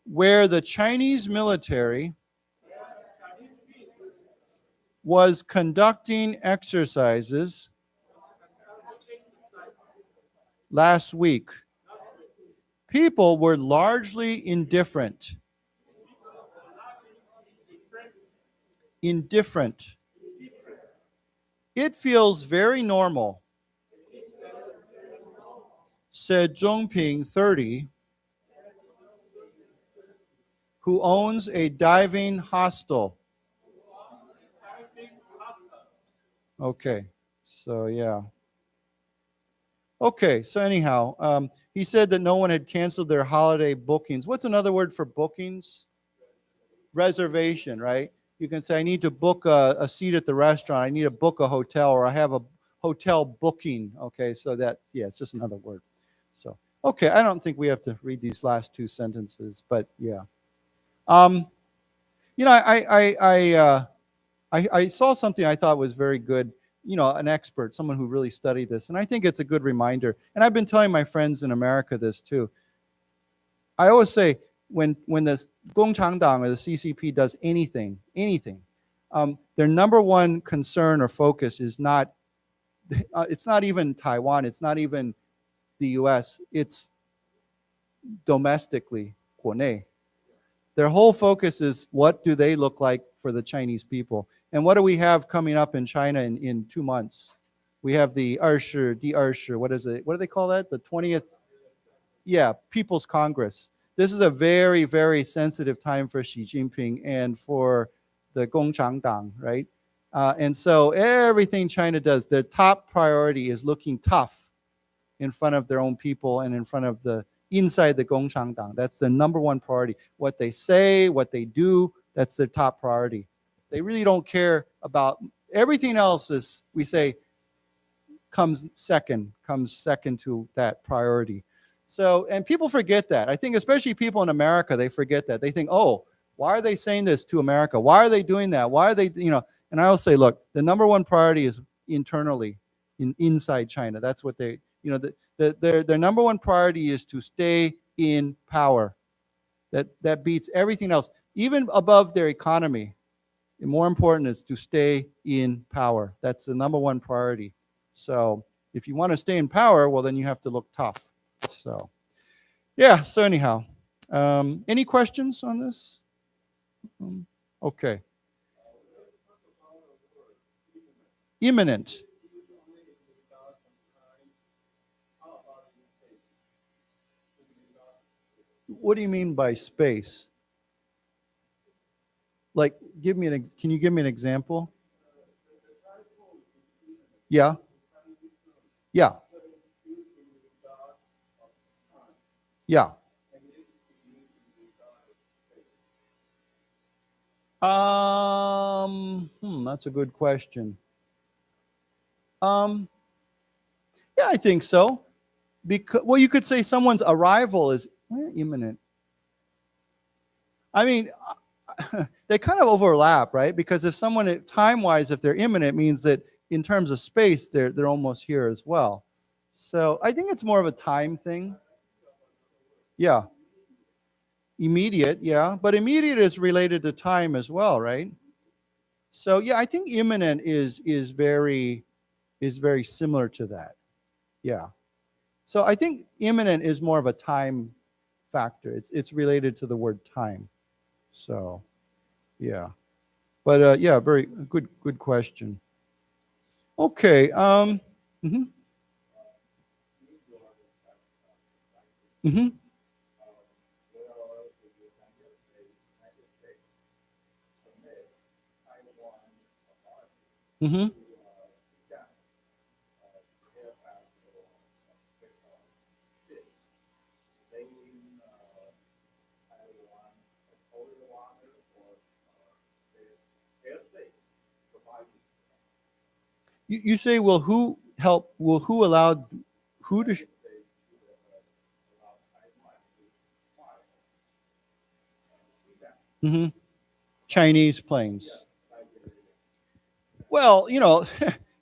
where the Chinese military was conducting exercises last week. People were largely indifferent. Indifferent. It feels very normal, said Zhongping, 30, who owns a diving hostel. Okay, so yeah. Okay, so anyhow, he said that no one had canceled their holiday bookings. What's another word for bookings? Reservation, right? You can say, I need to book a seat at the restaurant. I need to book a hotel, or I have a hotel booking. Okay, so that, yeah, it's just another word. So, okay, I don't think we have to read these last two sentences, but yeah. You know, I saw something I thought was very good. You know, an expert, someone who really studied this, and I think it's a good reminder. And I've been telling my friends in America this too. I always say, when the Gongchangdang or the CCP does anything, their number one concern or focus is not, it's not even Taiwan, it's not even the US, it's domestically, 国内. Their whole focus is, what do they look like for the Chinese people? And what do we have coming up in China in 2 months? We have the Ershi, what is it? What do they call that? The 20th, yeah, People's Congress. This is a very, very sensitive time for Xi Jinping and for the Gongchangdang, right? And so everything China does, their top priority is looking tough in front of their own people and in front of inside the Gongchangdang. That's their number one priority. What they say, what they do, that's their top priority. They really don't care about everything else. Is, we say, comes second to that priority. So, and people forget that. I think especially people in America, they forget that. They think, oh, why are they saying this to America? Why are they doing that? Why are they, you know? And I will say, look, the number one priority is internally, inside China. That's what they, you know, their number one priority is to stay in power. That beats everything else, even above their economy. And more important is to stay in power. That's the number one priority. So if you want to stay in power, well, then you have to look tough. So, yeah, so anyhow, any questions on this? Okay. Imminent. What do you mean by space? Like, can you give me an example? Yeah. Yeah. Yeah. That's a good question. Yeah, I think so. Because, well, you could say someone's arrival is imminent. I mean, they kind of overlap, right? Because if someone, time-wise, if they're imminent, means that in terms of space, they're almost here as well. So I think it's more of a time thing. Yeah. Immediate, yeah. But immediate is related to time as well, right? So yeah, I think imminent is very similar to that. Yeah. So I think imminent is more of a time factor. It's related to the word time. So yeah. But yeah, very good question. Okay. Mm-hmm. Mm-hmm. Mm-hmm. You say, will who help? Will who allow who to? Mm-hmm. Chinese planes. Well,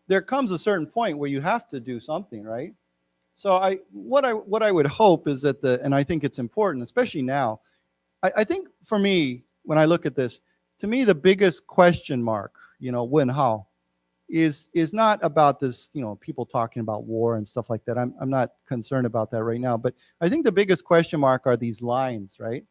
there comes a certain point where you have to do something, right? So what I would hope is that and I think it's important, especially now. I think for me, when I look at this, to me the biggest question mark, when how, is not about this, people talking about war and stuff like that. I'm not concerned about that right now, but I think the biggest question mark are these lines, right?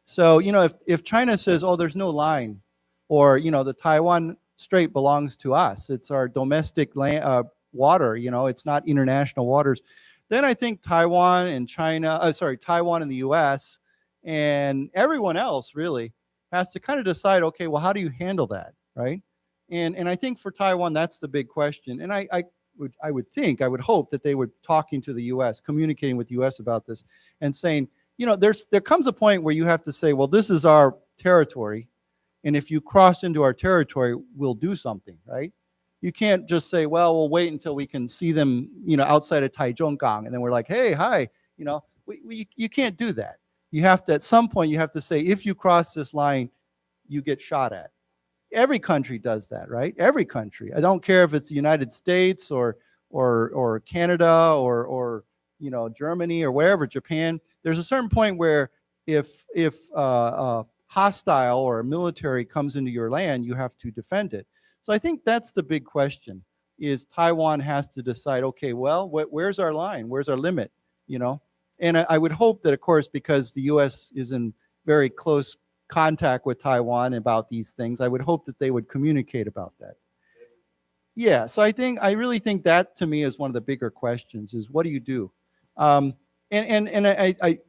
So, if China says, oh, there's no line, or, the Taiwan Strait belongs to us, it's our domestic land, water, it's not international waters, then I think Taiwan and Taiwan and the US and everyone else really has to kind of decide, okay, well, how do you handle that, right? And I think for Taiwan, that's the big question. And I would hope that they would talking to the US, communicating with the US about this and saying, there comes a point where you have to say, well, this is our territory, and if you cross into our territory, we'll do something, right? You can't just say, well, we'll wait until we can see them, outside of Taichung, and then we're like, hey, hi, you can't do that. You have to, at some point, you have to say, if you cross this line, you get shot at. Every country does that, right? Every country. I don't care if it's the United States or Canada or Germany or wherever, Japan. There's a certain point where if hostile or military comes into your land, you have to defend it. So I think that's the big question, is Taiwan has to decide, okay, well, where's our line? Where's our limit? And I would hope that, of course, because the U.S. is in very close contact with Taiwan about these things, I would hope that they would communicate about that. Yeah, so I really think that, to me, is one of the bigger questions, is what do you do? And the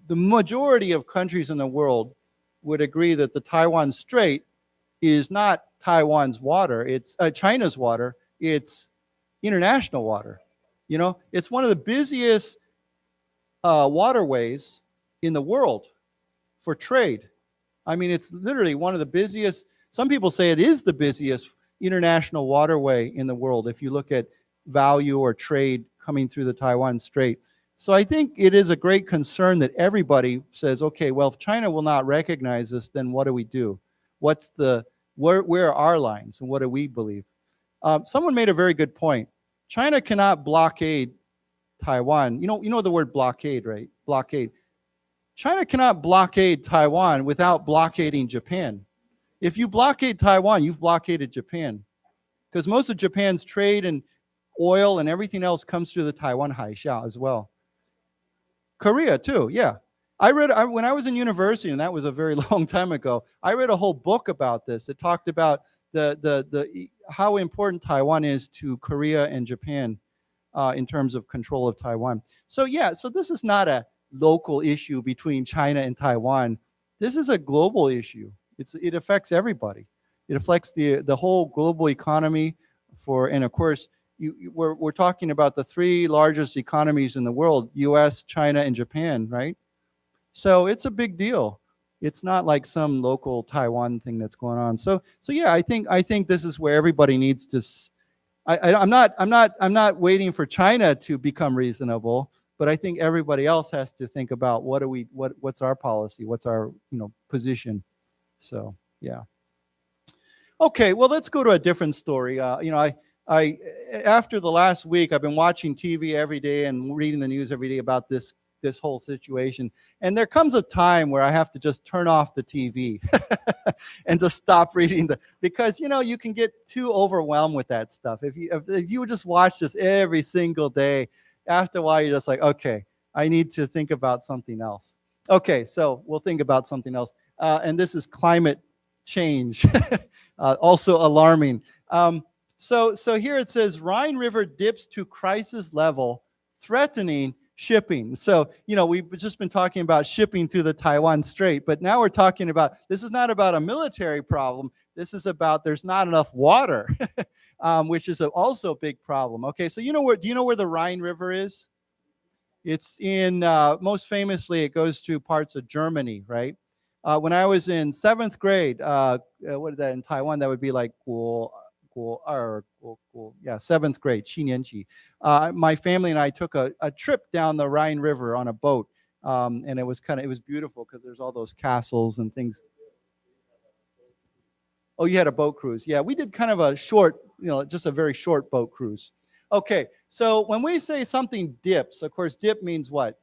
majority of countries in the world would agree that the Taiwan Strait is not Taiwan's water, it's China's water, it's international water. It's one of the busiest waterways in the world for trade. I mean, it's literally one of the busiest. Some people say it is the busiest international waterway in the world if you look at value or trade coming through the Taiwan Strait. So I think it is a great concern that everybody says, okay, well, if China will not recognize us, then what do we do? Where are our lines, and what do we believe? Someone made a very good point. China cannot blockade Taiwan. You know the word blockade, right? Blockade. China cannot blockade Taiwan without blockading Japan. If you blockade Taiwan, you've blockaded Japan, because most of Japan's trade and oil and everything else comes through the Taiwan Haixiao as well. Korea too, yeah. When I was in university, and that was a very long time ago, I read a whole book about this that talked about the how important Taiwan is to Korea and Japan in terms of control of Taiwan. So this is not a local issue between China and Taiwan. This is a global issue. It affects everybody. It affects the whole global economy. And of course, we're talking about the three largest economies in the world: U.S., China, and Japan, right? So it's a big deal. It's not like some local Taiwan thing that's going on. So yeah, I think this is where everybody needs to. I'm not waiting for China to become reasonable, but I think everybody else has to think about what's our policy, what's our position. So yeah. Okay, well, let's go to a different story. I after the last week, I've been watching TV every day and reading the news every day about this whole situation. And there comes a time where I have to just turn off the TV and just stop reading because you can get too overwhelmed with that stuff. If you would just watch this every single day, after a while you're just like, okay, I need to think about something else. Okay, so we'll think about something else. And this is climate change, also alarming. So here it says, Rhine River dips to crisis level, threatening shipping. So, we've just been talking about shipping through the Taiwan Strait, but now we're talking about, this is not about a military problem. This is about there's not enough water, which is also a big problem. Okay, so do you know where the Rhine River is? It's in, most famously, it goes through parts of Germany, right? When I was in 7th grade, what is that in Taiwan? That would be like 7th grade, 七年级. My family and I took a trip down the Rhine River on a boat, and it was beautiful because there's all those castles and things. Oh, you had a boat cruise. Yeah, we did kind of a short, just a very short boat cruise. Okay, so when we say something dips, of course, dip means what?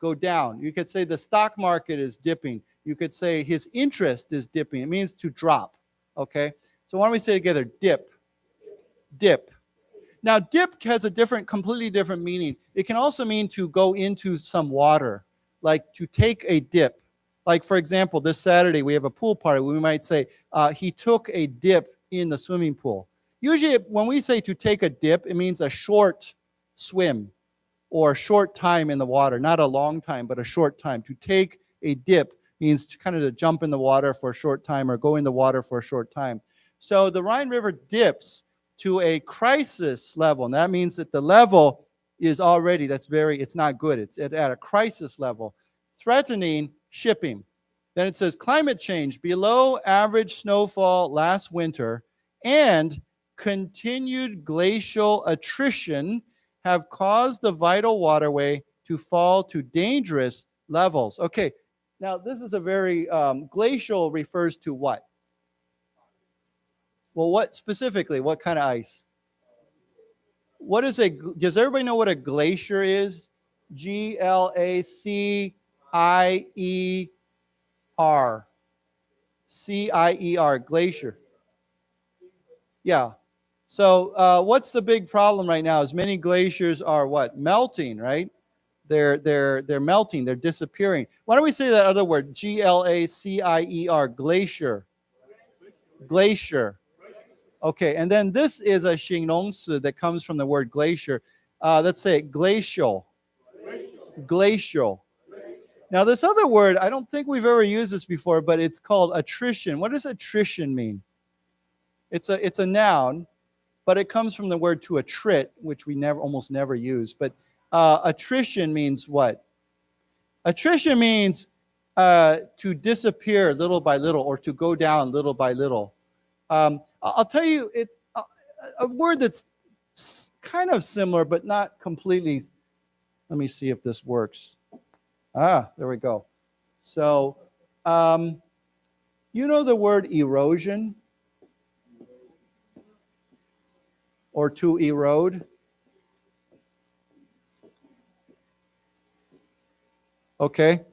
Go down. You could say the stock market is dipping. You could say his interest is dipping. It means to drop. Okay, so why don't we say together, dip, dip. Now, dip has a completely different meaning. It can also mean to go into some water, like to take a dip. Like, for example, this Saturday, we have a pool party. We might say, he took a dip in the swimming pool. Usually, when we say to take a dip, it means a short swim or a short time in the water. Not a long time, but a short time. To take a dip means to jump in the water for a short time or go in the water for a short time. So the Rhine River dips to a crisis level, and that means that the level is already, it's not good. It's at a crisis level, threatening shipping. Then it says climate change, below average snowfall last winter, and continued glacial attrition have caused the vital waterway to fall to dangerous levels. Okay, now this is a very, glacial refers to what? Well, what specifically, what kind of ice? Does everybody know what a glacier is? G-L-A-C-I-E-R. C-I-E-R, glacier. Yeah. So what's the big problem right now is many glaciers are what? Melting, right? They're melting, they're disappearing. Why don't we say that other word? G-L-A-C-I-E-R, glacier. Glacier. Okay, and then this is a 形容词 that comes from the word glacier. Let's say it, glacial. Glacial. Now this other word, I don't think we've ever used this before, but it's called attrition. What does attrition mean? It's a noun, but it comes from the word to attrit, which we almost never use. But attrition means what? Attrition means to disappear little by little or to go down little by little. I'll tell you a word that's kind of similar, but not completely. Let me see if this works. There we go. So, you know the word erosion? Or to erode? Okay.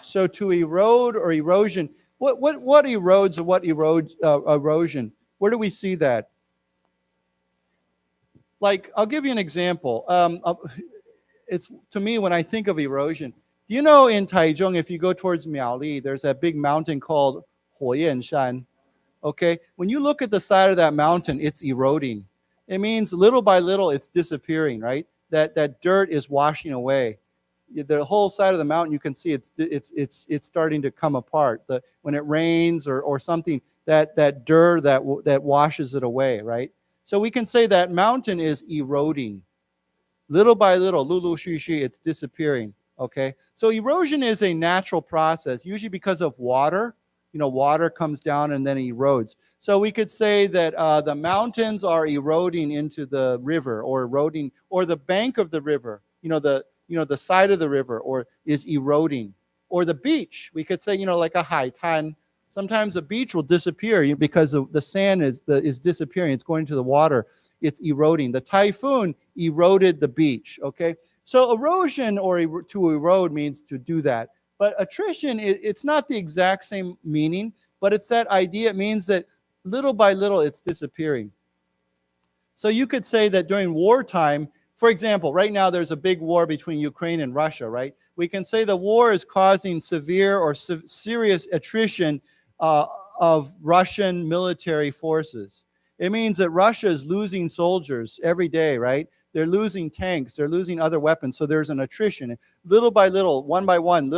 So to erode or erosion, what erodes or what erodes erosion? Where do we see that? Like, I'll give you an example. It's to me when I think of erosion. Do you know in Taichung, if you go towards Miaoli, there's that big mountain called Huoyanshan. Okay, when you look at the side of that mountain, it's eroding. It means little by little it's disappearing, right? That dirt is washing away. The whole side of the mountain, you can see it's starting to come apart. When it rains or something, that dirt that washes it away, right? So we can say that mountain is eroding. Little by little, lulu shu shu, it's disappearing. Okay, so erosion is a natural process, usually because of water. Water comes down and then erodes. So we could say that the mountains are eroding into the river, or eroding, or the bank of the river. The side of the river, or is eroding, or the beach. We could say, like a haitan. Sometimes the beach will disappear because the sand is disappearing. It's going to the water. It's eroding. The typhoon eroded the beach. Okay, so erosion or to erode means to do that. But attrition, it's not the exact same meaning, but it's that idea. It means that little by little it's disappearing. So you could say that during wartime, for example, right now there's a big war between Ukraine and Russia, right? We can say the war is causing severe or serious attrition of Russian military forces. It means that Russia is losing soldiers every day, right? they're losing tanks, they're losing other weapons, so there's an attrition. Little by little, one by one,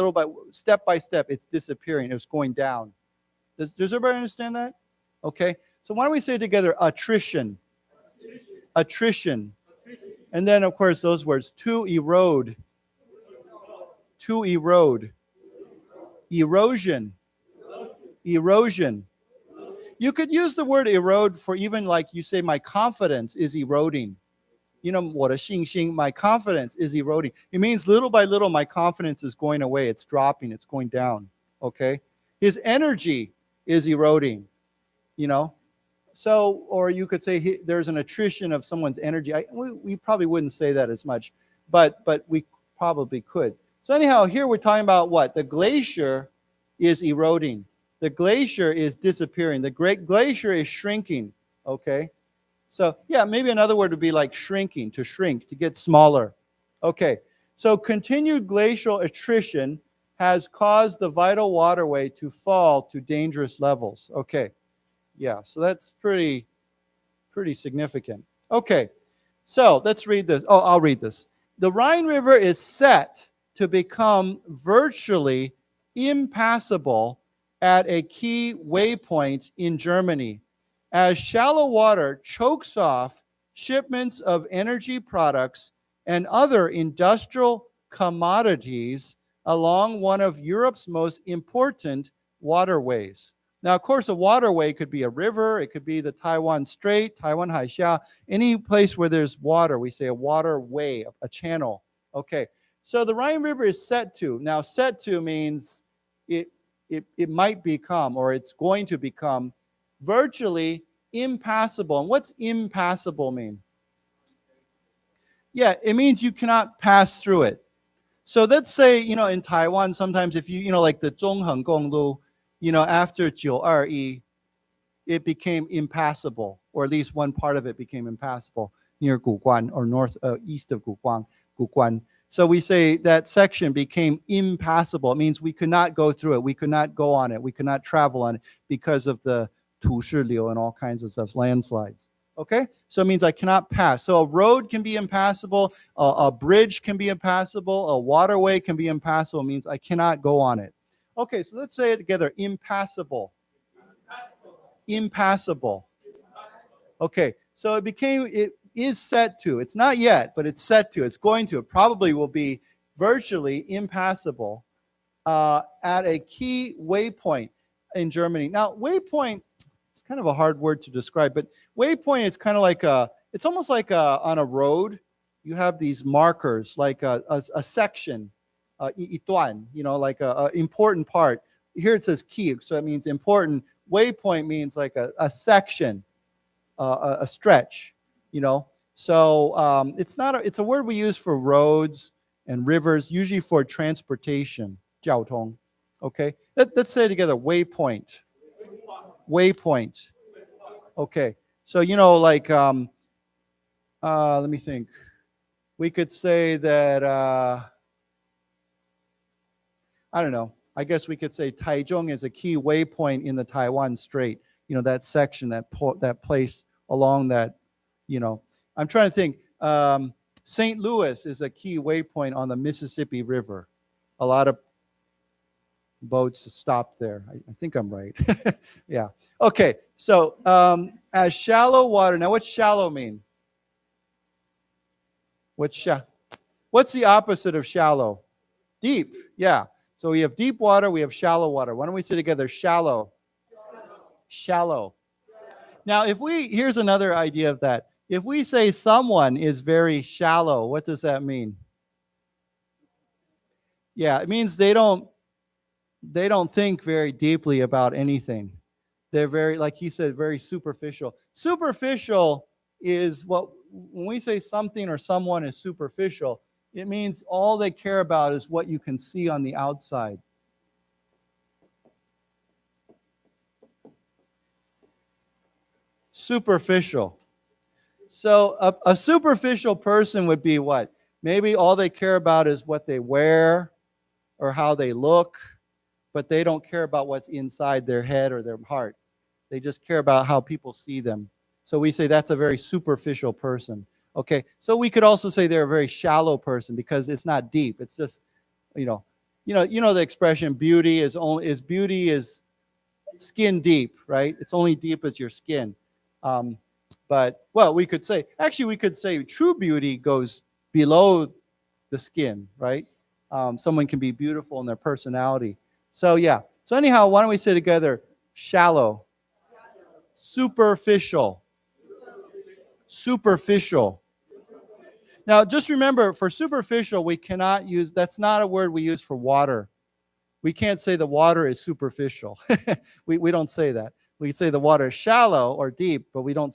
step by step, it's disappearing, it's going down. Does everybody understand that? Okay, so why don't we say together, attrition. Attrition. And then, of course, those words, to erode. To erode. Erosion. Erosion. You could use the word erode for even like you say, my confidence is eroding. You know, 我的信心, my confidence is eroding. It means little by little, my confidence is going away. It's dropping. It's going down. Okay? His energy is eroding, you know? So, or you could say there's an attrition of someone's energy. We probably wouldn't say that as much, but we probably could. So anyhow, here we're talking about what? The glacier is eroding. The glacier is disappearing. The great glacier is shrinking, okay? So yeah, maybe another word would be like shrinking, to shrink, to get smaller. Okay, so continued glacial attrition has caused the vital waterway to fall to dangerous levels. Okay, yeah, so that's pretty significant. Okay, so let's read this. Oh, I'll read this. The Rhine River is set to become virtually impassable at a key waypoint in Germany, as shallow water chokes off shipments of energy products and other industrial commodities along one of Europe's most important waterways. Now, of course, a waterway could be a river, it could be the Taiwan Strait, Taiwan Haixia, any place where there's water, we say a waterway, a channel. Okay, so the Rhine River is set to. Now, set to means it might become, or it's going to become, virtually impassable. And what's impassable mean? Yeah, it means you cannot pass through it. So let's say, you know, in Taiwan, sometimes if you know, like the Zhongheng Gonglu, you know, after 921, it became impassable, or at least one part of it became impassable near Guguan, or east of Guguan. So we say that section became impassable. It means we could not go through it. We could not go on it. We could not travel on it because of the 土石流 and all kinds of stuff, landslides. Okay? So it means I cannot pass. So a road can be impassable. A bridge can be impassable. A waterway can be impassable. It means I cannot go on it. Okay, so let's say it together. Impassable. Impassable. Okay, so it is set to. It's not yet, but it's set to. It's going to. It probably will be virtually impassable at a key waypoint in Germany. Now, waypoint, it's kind of a hard word to describe, but waypoint is kind of like it's almost like on a road, you have these markers, like a section, 一段, you know, like a important part. Here it says key, so it means important. Waypoint means like a section, a stretch, you know. So it's a word we use for roads and rivers, usually for transportation, 交通. Okay, let's say it together, waypoint. Waypoint. Okay, so you know, like let me think. We could say that I don't know. I guess we could say Taichung is a key waypoint in the Taiwan Strait. You know, that section, that place along that, you know. I'm trying to think. St. Louis is a key waypoint on the Mississippi River. A lot of boats stop there. I think I'm right. Yeah. Okay. So as shallow water. Now, what's shallow mean? What's the opposite of shallow? Deep. Yeah. So we have deep water. We have shallow water. Why don't we say together? Shallow. Shallow. Now, here's another idea of that. If we say someone is very shallow, what does that mean? Yeah, it means they don't think very deeply about anything. They're very, like he said, very superficial. Superficial is when we say something or someone is superficial, it means all they care about is what you can see on the outside. Superficial. So a superficial person would be what? Maybe all they care about is what they wear or how they look, but they don't care about what's inside their head or their heart. They just care about how people see them. So we say that's a very superficial person. Okay, so we could also say they're a very shallow person because it's not deep. It's just, you know the expression beauty is skin deep, right? It's only deep as your skin. But well, we could say true beauty goes below the skin, right? Someone can be beautiful in their personality. So yeah. So anyhow, why don't we say together, shallow, superficial, superficial. Now, just remember, for superficial, we cannot use, that's not a word we use for water. We can't say the water is superficial. we don't say that. We say the water is shallow or deep, but we can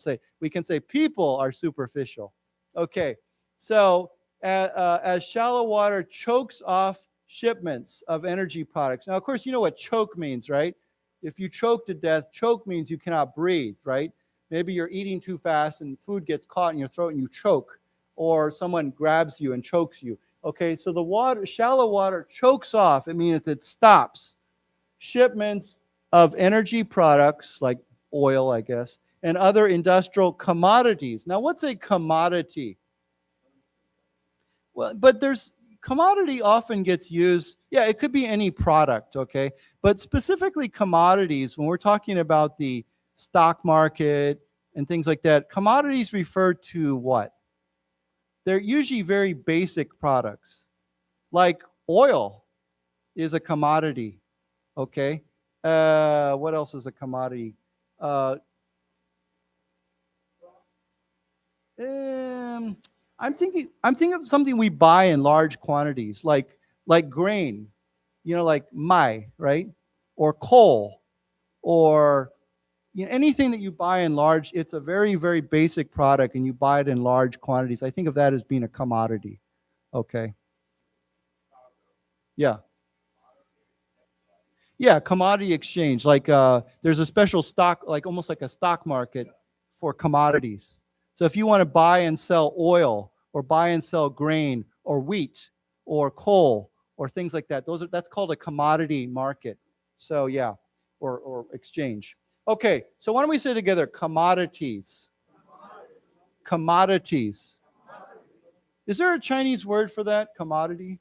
say people are superficial. Okay, so as shallow water chokes off shipments of energy products. Now, of course, you know what choke means, right? If you choke to death, choke means you cannot breathe, right? Maybe you're eating too fast and food gets caught in your throat and you choke, or someone grabs you and chokes you. Okay, so the water, shallow water chokes off. It means it stops shipments of energy products like oil, I guess, and other industrial commodities. Now, what's a commodity? Well, but commodity often gets used, yeah, it could be any product, okay? But specifically commodities, when we're talking about the stock market and things like that, commodities refer to what? They're usually very basic products. Like oil is a commodity, okay? What else is a commodity? I'm thinking of something we buy in large quantities, like grain, like mai, right? Or coal, or anything that you buy in large. It's a very, very basic product, and you buy it in large quantities. I think of that as being a commodity. Okay. Yeah. Yeah, commodity exchange. Like there's a special stock, like almost like a stock market for commodities. So if you want to buy and sell oil, or buy and sell grain, or wheat, or coal, or things like that, that's called a commodity market. So yeah, or exchange. Okay, so why don't we say together, commodities? Commodities. Is there a Chinese word for that, commodity?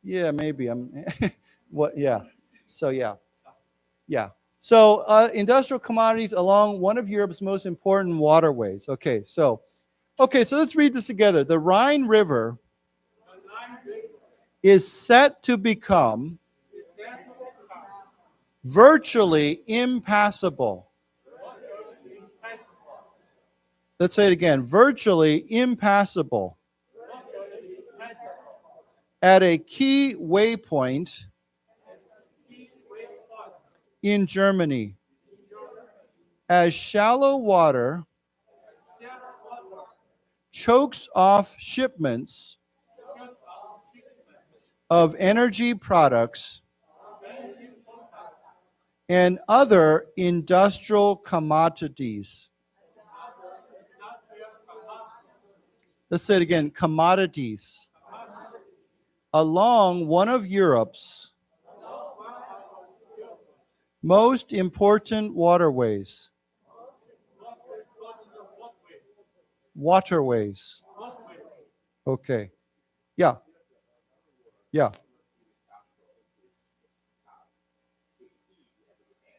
Yeah, maybe. What? Yeah. So yeah. So industrial commodities along one of Europe's most important waterways. Okay, so let's read this together. The Rhine River is set to become virtually impassable. Let's say it again. Virtually impassable. At a key waypoint in Germany, as shallow water chokes off shipments of energy products and other industrial commodities. Let's say it again, commodities. Along one of Europe's most important waterways. Waterways. Okay. Yeah. Yeah.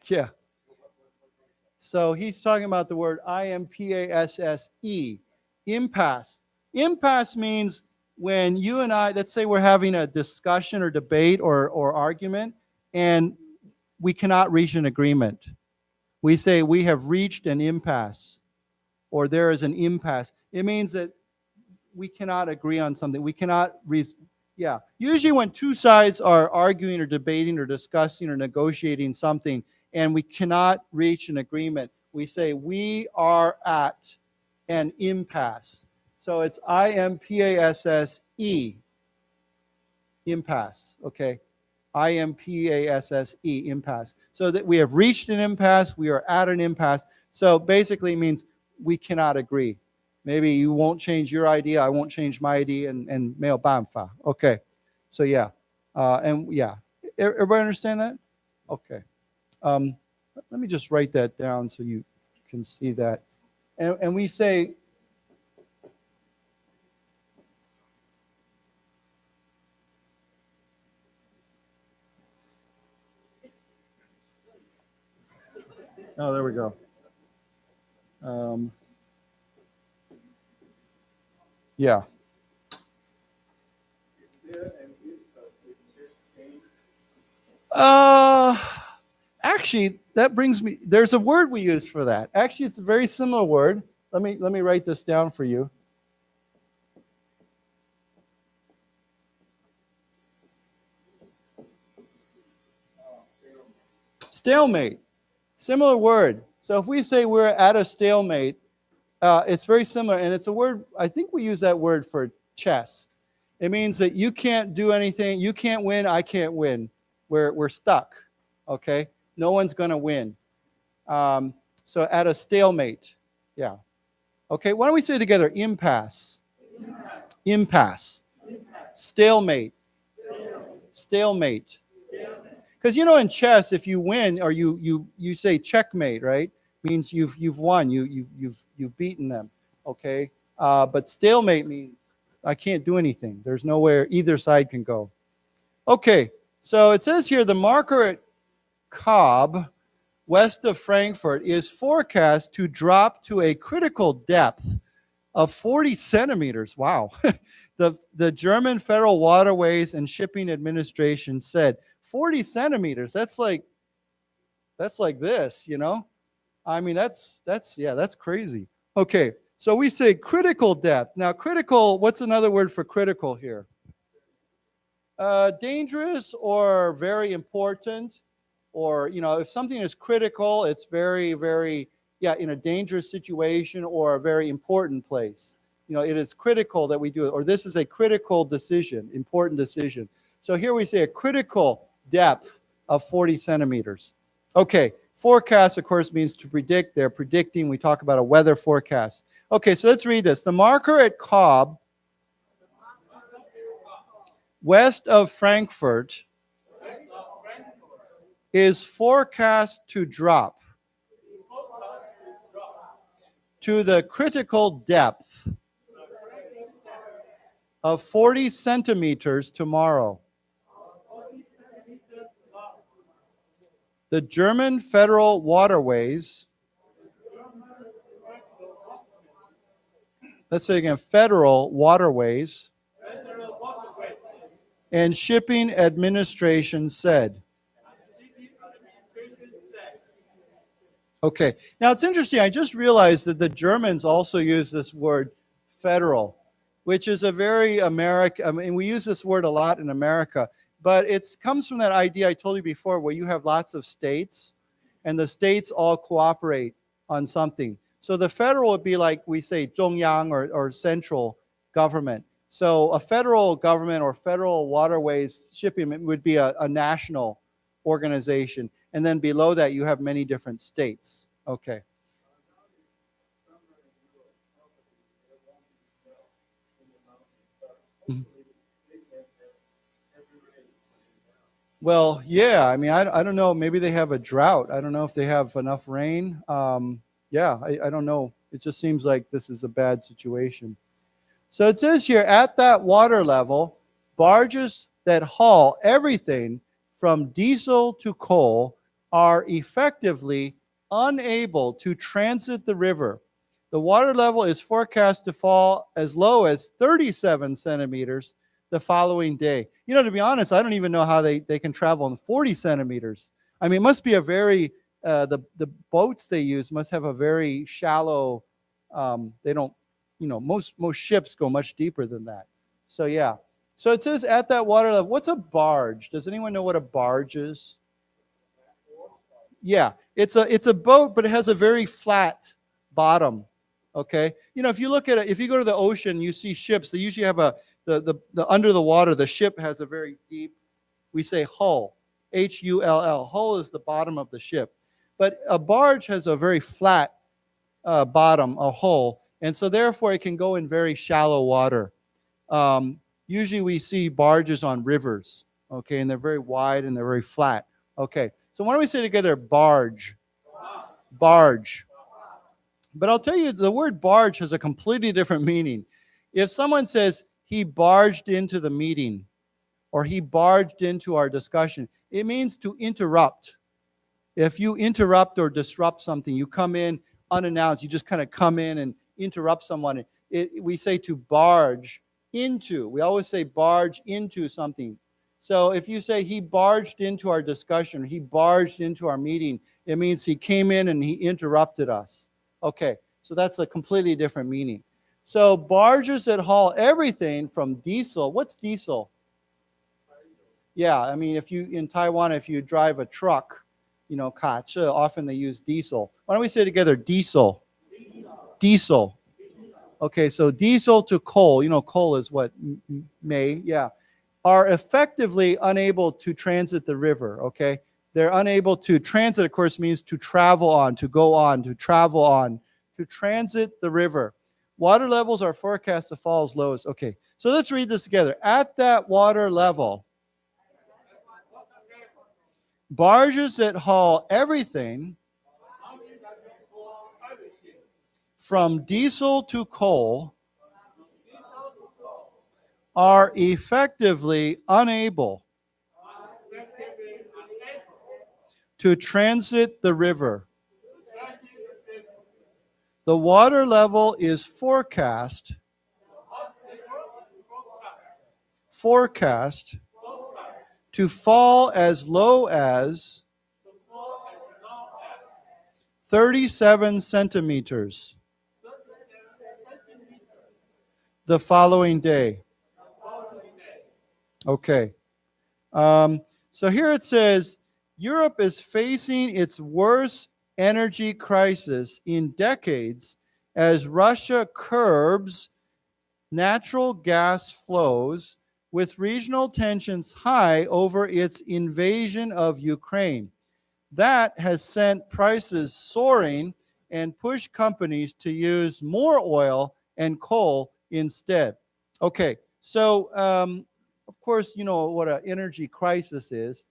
Yeah. So he's talking about the word IMPASSE, impasse. Impasse means when you and I, let's say we're having a discussion or debate or argument, and we cannot reach an agreement. We say we have reached an impasse, or there is an impasse. It means that we cannot agree on something. We cannot, yeah. Usually when two sides are arguing or debating or discussing or negotiating something, and we cannot reach an agreement, we say we are at an impasse. So it's IMPASSE, impasse, okay? IMPASSE, impasse. So that we have reached an impasse, we are at an impasse. So basically it means we cannot agree. Maybe you won't change your idea, I won't change my idea, and meo banfa. Okay, so yeah. And yeah, everybody understand that? Okay. Let me just write that down so you can see that. And we say, Oh, there we go. Yeah. Actually, that brings me, there's a word we use for that. Actually, it's a very similar word. Let me write this down for you. Stalemate. Similar word. So if we say we're at a stalemate, it's very similar, and it's a word, I think we use that word for chess. It means that you can't do anything, you can't win, I can't win. We're stuck, okay? No one's going to win. So at a stalemate, yeah. Okay, why don't we say it together? Impasse. Impasse. Stalemate. Stalemate. Because you know in chess, if you win or you say checkmate, right? Means you've won, you've beaten them, okay? But stalemate means I can't do anything. There's nowhere either side can go. Okay, so it says here the marker at Cobb, west of Frankfurt, is forecast to drop to a critical depth of 40 centimeters. Wow. The German Federal Waterways and Shipping Administration said 40 centimeters. That's like this, you know? I mean, that's crazy. Okay, so we say critical depth. Now, critical, what's another word for critical here? Dangerous or very important, or, you know, if something is critical, it's very, very, in a dangerous situation or a very important place. You know, it is critical that we do it, or this is a critical decision, important decision. So here we say a critical depth of 40 centimeters. Okay. Forecast, of course, means to predict. They're predicting. We talk about a weather forecast. Okay, so let's read this. The marker at Cobb, west of Frankfurt, is forecast to drop to the critical depth of 40 centimeters tomorrow. The German Federal Waterways, let's say again, Federal Waterways and Shipping Administration said. Okay, now it's interesting, I just realized that the Germans also use this word federal, which is a very American, I mean, we use this word a lot in America. But it comes from that idea I told you before where you have lots of states and the states all cooperate on something. So the federal would be like we say 中央 or central government. So a federal government or federal waterways shipping would be a national organization. And then below that you have many different states. Okay. Mm-hmm. Well, yeah, I mean, I don't know. Maybe they have a drought. I don't know if they have enough rain. I don't know. It just seems like this is a bad situation. So it says here, at that water level, barges that haul everything from diesel to coal are effectively unable to transit the river. The water level is forecast to fall as low as 37 centimeters the following day. You know, to be honest, I don't even know how they can travel in 40 centimeters. I mean, it must be a very, the boats they use must have a very shallow, they don't, you know, most ships go much deeper than that. So yeah. So it says at that water level, what's a barge? Does anyone know what a barge is? Yeah, it's a boat, but it has a very flat bottom. Okay. You know, if you look at it, if you go to the ocean, you see ships, they usually have the under the water, the ship has a very deep, we say hull, H-U-L-L. Hull is the bottom of the ship. But a barge has a very flat bottom, a hull, and so therefore it can go in very shallow water. Usually we see barges on rivers, okay, and they're very wide and they're very flat. Okay, so why don't we say together barge? Barge. But I'll tell you, the word barge has a completely different meaning. If someone says, he barged into the meeting, or he barged into our discussion, it means to interrupt. If you interrupt or disrupt something, you come in unannounced, you just kind of come in and interrupt someone. We say to barge into. We always say barge into something. So if you say he barged into our discussion, he barged into our meeting, it means he came in and he interrupted us. Okay, so that's a completely different meaning. So barges that haul everything from diesel. What's diesel? Yeah, I mean, in Taiwan, if you drive a truck, 卡车, often they use diesel. Why don't we say together, diesel? Diesel. Okay, so diesel to coal. Coal is what? May, yeah. Are effectively unable to transit the river, okay? They're unable to transit, of course, means to travel on, to go on, to travel on, to transit the river. Water levels are forecast to fall as low as, okay. So let's read this together. At that water level, barges that haul everything from diesel to coal are effectively unable to transit the river. The water level is forecast to fall as low as 37 centimeters the following day. Okay. So here it says, Europe is facing its worst energy crisis in decades as Russia curbs natural gas flows with regional tensions high over its invasion of Ukraine. That has sent prices soaring and pushed companies to use more oil and coal instead. Okay, so of course, you know what an energy crisis is.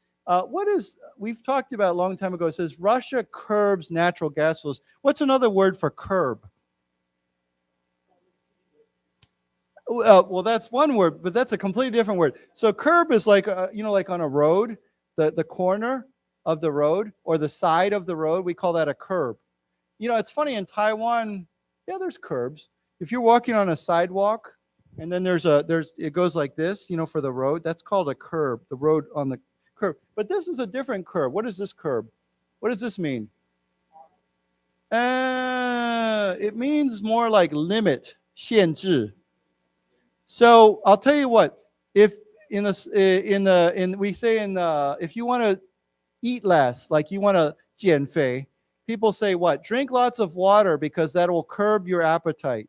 We've talked about a long time ago, it says Russia curbs natural gas flows. What's another word for curb? Well, that's one word, but that's a completely different word. So curb is like, like on a road, the corner of the road or the side of the road, we call that a curb. It's funny, in Taiwan, there's curbs. If you're walking on a sidewalk and then it goes like this, for the road, that's called a curb, the road on the curb. But this is a different curb. What is this curb? What does this mean? It means more like limit, 限制. So I'll tell you what, if if you want to eat less, like you want to 减肥, people say what? Drink lots of water because that will curb your appetite.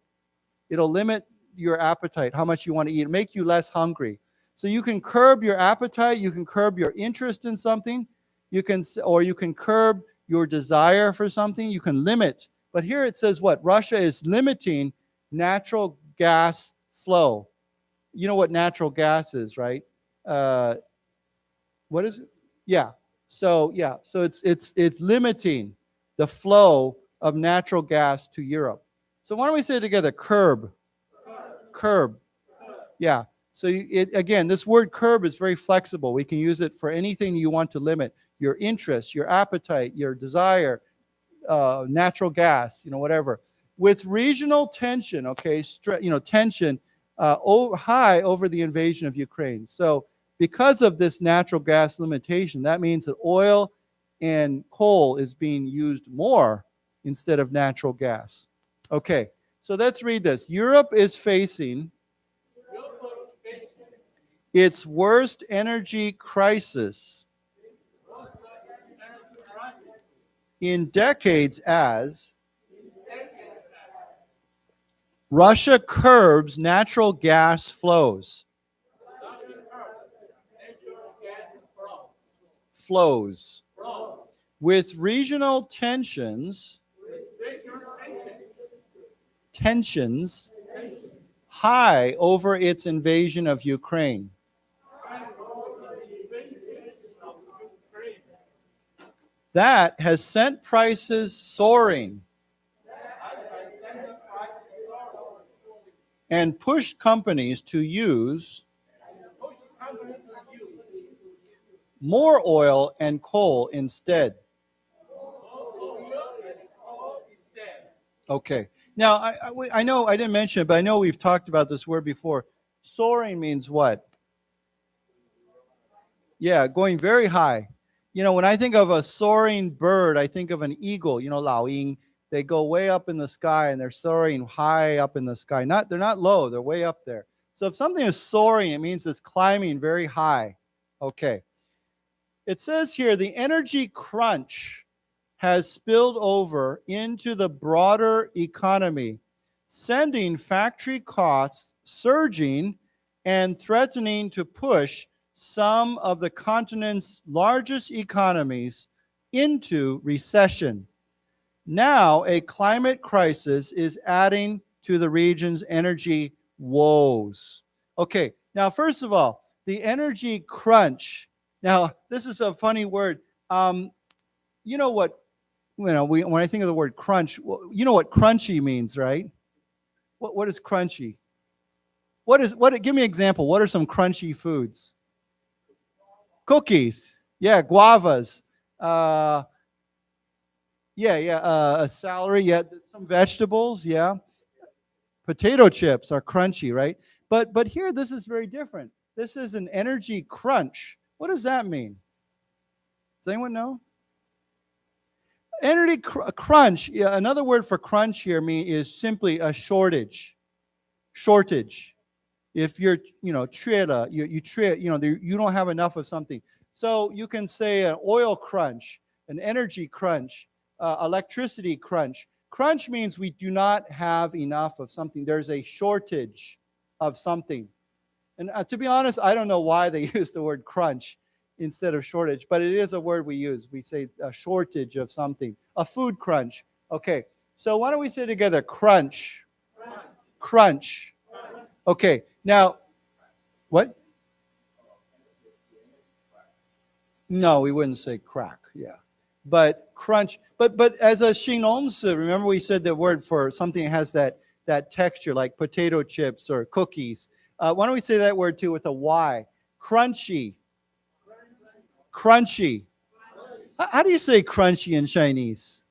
It'll limit your appetite, how much you want to eat, make you less hungry. So you can curb your appetite, you can curb your interest in something, you can curb your desire for something, you can limit. But here it says what? Russia is limiting natural gas flow. You know what natural gas is, right? What is it? Yeah. So it's limiting the flow of natural gas to Europe. So why don't we say it together? Curb. Yeah. So again, this word curb is very flexible. We can use it for anything you want to limit. Your interest, your appetite, your desire, natural gas, whatever. With regional tension, okay, tension high over the invasion of Ukraine. So because of this natural gas limitation, that means that oil and coal is being used more instead of natural gas. Okay, so let's read this. Europe is facing its worst energy crisis in decades as Russia curbs natural gas flows. With regional tensions high over its invasion of Ukraine. That has sent prices soaring and pushed companies to use more oil and coal instead. Okay. Now, I know I didn't mention it, but I know we've talked about this word before. Soaring means what? Yeah, going very high. You know, when I think of a soaring bird, I think of an eagle, you know, 老鹰. They go way up in the sky and they're soaring high up in the sky. They're not low, they're way up there. So if something is soaring, it means it's climbing very high. Okay. It says here, the energy crunch has spilled over into the broader economy, sending factory costs surging and threatening to push some of the continent's largest economies into recession. Now, a climate crisis is adding to the region's energy woes. Okay, now, first of all, the energy crunch. Now, this is a funny word. You know what? When I think of the word crunch, you know what crunchy means, right? What is crunchy? Give me an example. What are some crunchy foods? Cookies. Yeah, guavas. Celery. Yeah, some vegetables. Yeah. Potato chips are crunchy, right? But here, this is very different. This is an energy crunch. What does that mean? Does anyone know? Energy crunch, another word for crunch here is simply a shortage. Shortage. If you're, you don't have enough of something. So you can say an oil crunch, an energy crunch, electricity crunch. Crunch means we do not have enough of something. There's a shortage of something. And to be honest, I don't know why they use the word crunch instead of shortage, but it is a word we use. We say a shortage of something, a food crunch. Okay, so why don't we say together, crunch, crunch. Okay, now, what? No, we wouldn't say crack, yeah. But crunch, but as a 形容词, remember we said the word for something that has that texture, like potato chips or cookies. Why don't we say that word too with a Y? Crunchy. Crunchy. How do you say crunchy in Chinese?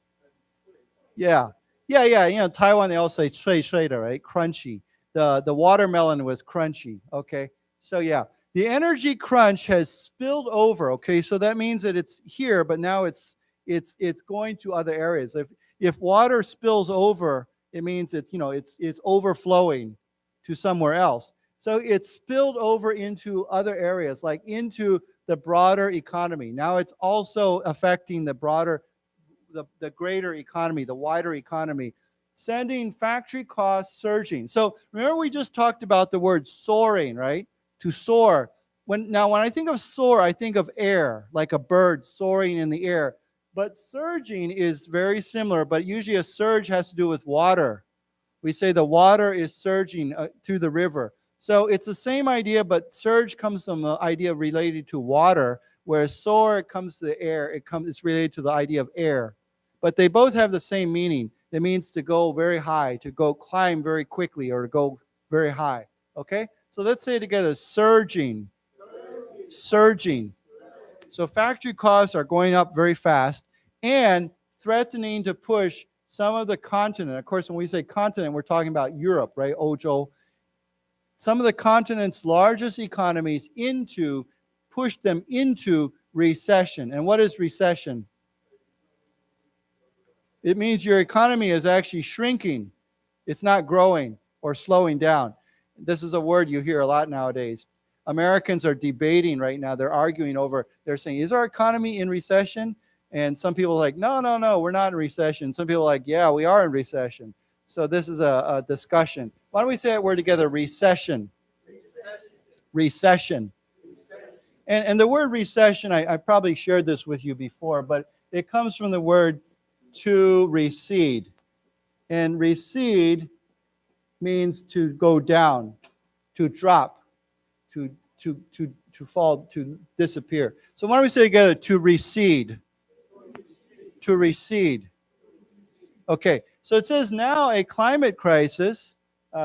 Yeah. You know, Taiwan, they all say 脆脆的, right? Crunchy. The watermelon was crunchy. Okay. So yeah, the energy crunch has spilled over. Okay. So that means that it's here, but now it's going to other areas. If water spills over, it means it's overflowing to somewhere else. So it's spilled over into other areas, like into the broader economy. Now it's also affecting the greater economy, the wider economy, sending factory costs surging. So remember we just talked about the word soaring, right? To soar. When I think of soar, I think of air, like a bird soaring in the air. But surging is very similar, but usually a surge has to do with water. We say the water is surging through the river. So it's the same idea, but surge comes from the idea related to water, whereas soar comes to the air. It's related to the idea of air. But they both have the same meaning. It means to go very high, to go climb very quickly, or to go very high. Okay? So let's say it together, surging. Surging. So factory costs are going up very fast and threatening to push some of the continent. Of course, when we say continent, we're talking about Europe, right? 欧洲. Some of the continent's largest economies push them into recession. And what is recession? It means your economy is actually shrinking. It's not growing or slowing down. This is a word you hear a lot nowadays. Americans are debating right now. They're arguing over, they're saying, is our economy in recession? And some people are like, no, we're not in recession. Some people are like, yeah, we are in recession. So this is a discussion. Why don't we say that word together, recession? Recession. And the word recession, I probably shared this with you before, but it comes from the word to recede. And recede means to go down, to drop, to fall, to disappear. So why don't we say together, to recede? To recede. Okay, so it says now a climate crisis,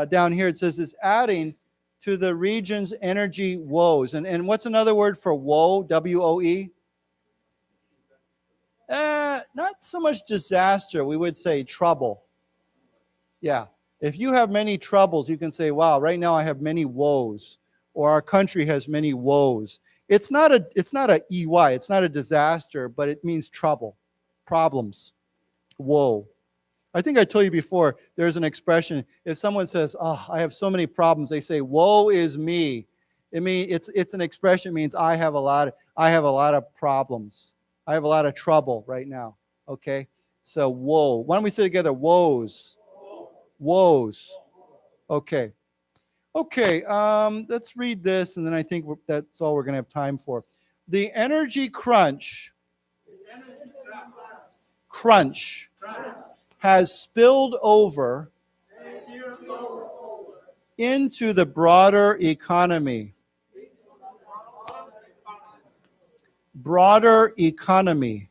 down here it says is adding to the region's energy woes. And what's another word for woe, W-O-E? Not so much disaster, we would say trouble. Yeah. If you have many troubles, you can say, wow, right now I have many woes, or our country has many woes. It's not a EY, it's not a disaster, but it means trouble, problems, woe. I think I told you before, there's an expression, if someone says, oh, I have so many problems, they say, woe is me. It means it's an expression, it means I have a lot of problems. I have a lot of trouble right now. Okay? So woe. Why don't we say together, woes? Woes. Okay. Okay, let's read this, and then I think that's all we're going to have time for. The energy crunch has spilled over into the broader economy. Broader economy.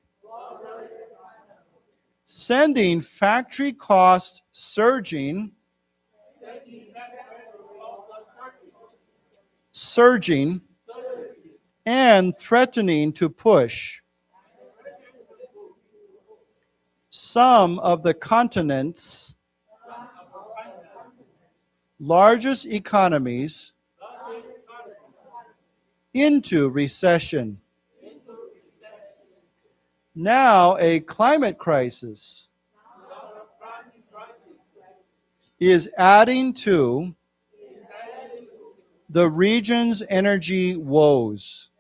Sending factory costs surging and threatening to push some of the continent's largest economies into recession. Now, a climate crisis is adding to the region's energy woes.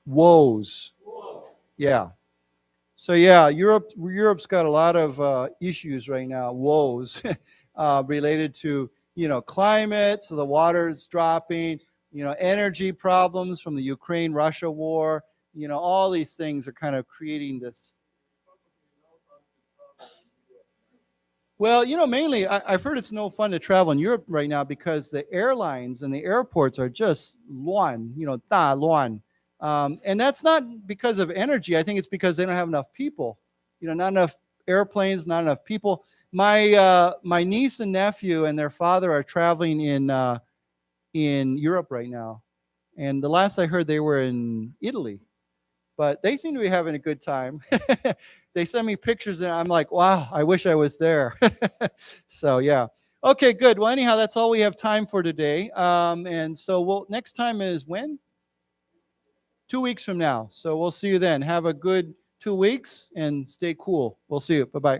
Woes. Yeah. So yeah, Europe's got a lot of issues right now, woes, related to, climate, so the water is dropping, energy problems from the Ukraine-Russia war, all these things are kind of creating this. Well, mainly I've heard it's no fun to travel in Europe right now because the airlines and the airports are just 乱, 大乱. And that's not because of energy. I think it's because they don't have enough people. Not enough airplanes, not enough people. My niece and nephew and their father are traveling in Europe right now. And the last I heard, they were in Italy. But they seem to be having a good time. They send me pictures, and I'm like, wow, I wish I was there. So, yeah. Okay, good. Well, anyhow, that's all we have time for today. And so next time is when? 2 weeks from now. So we'll see you then. Have a good 2 weeks, and stay cool. We'll see you. Bye-bye.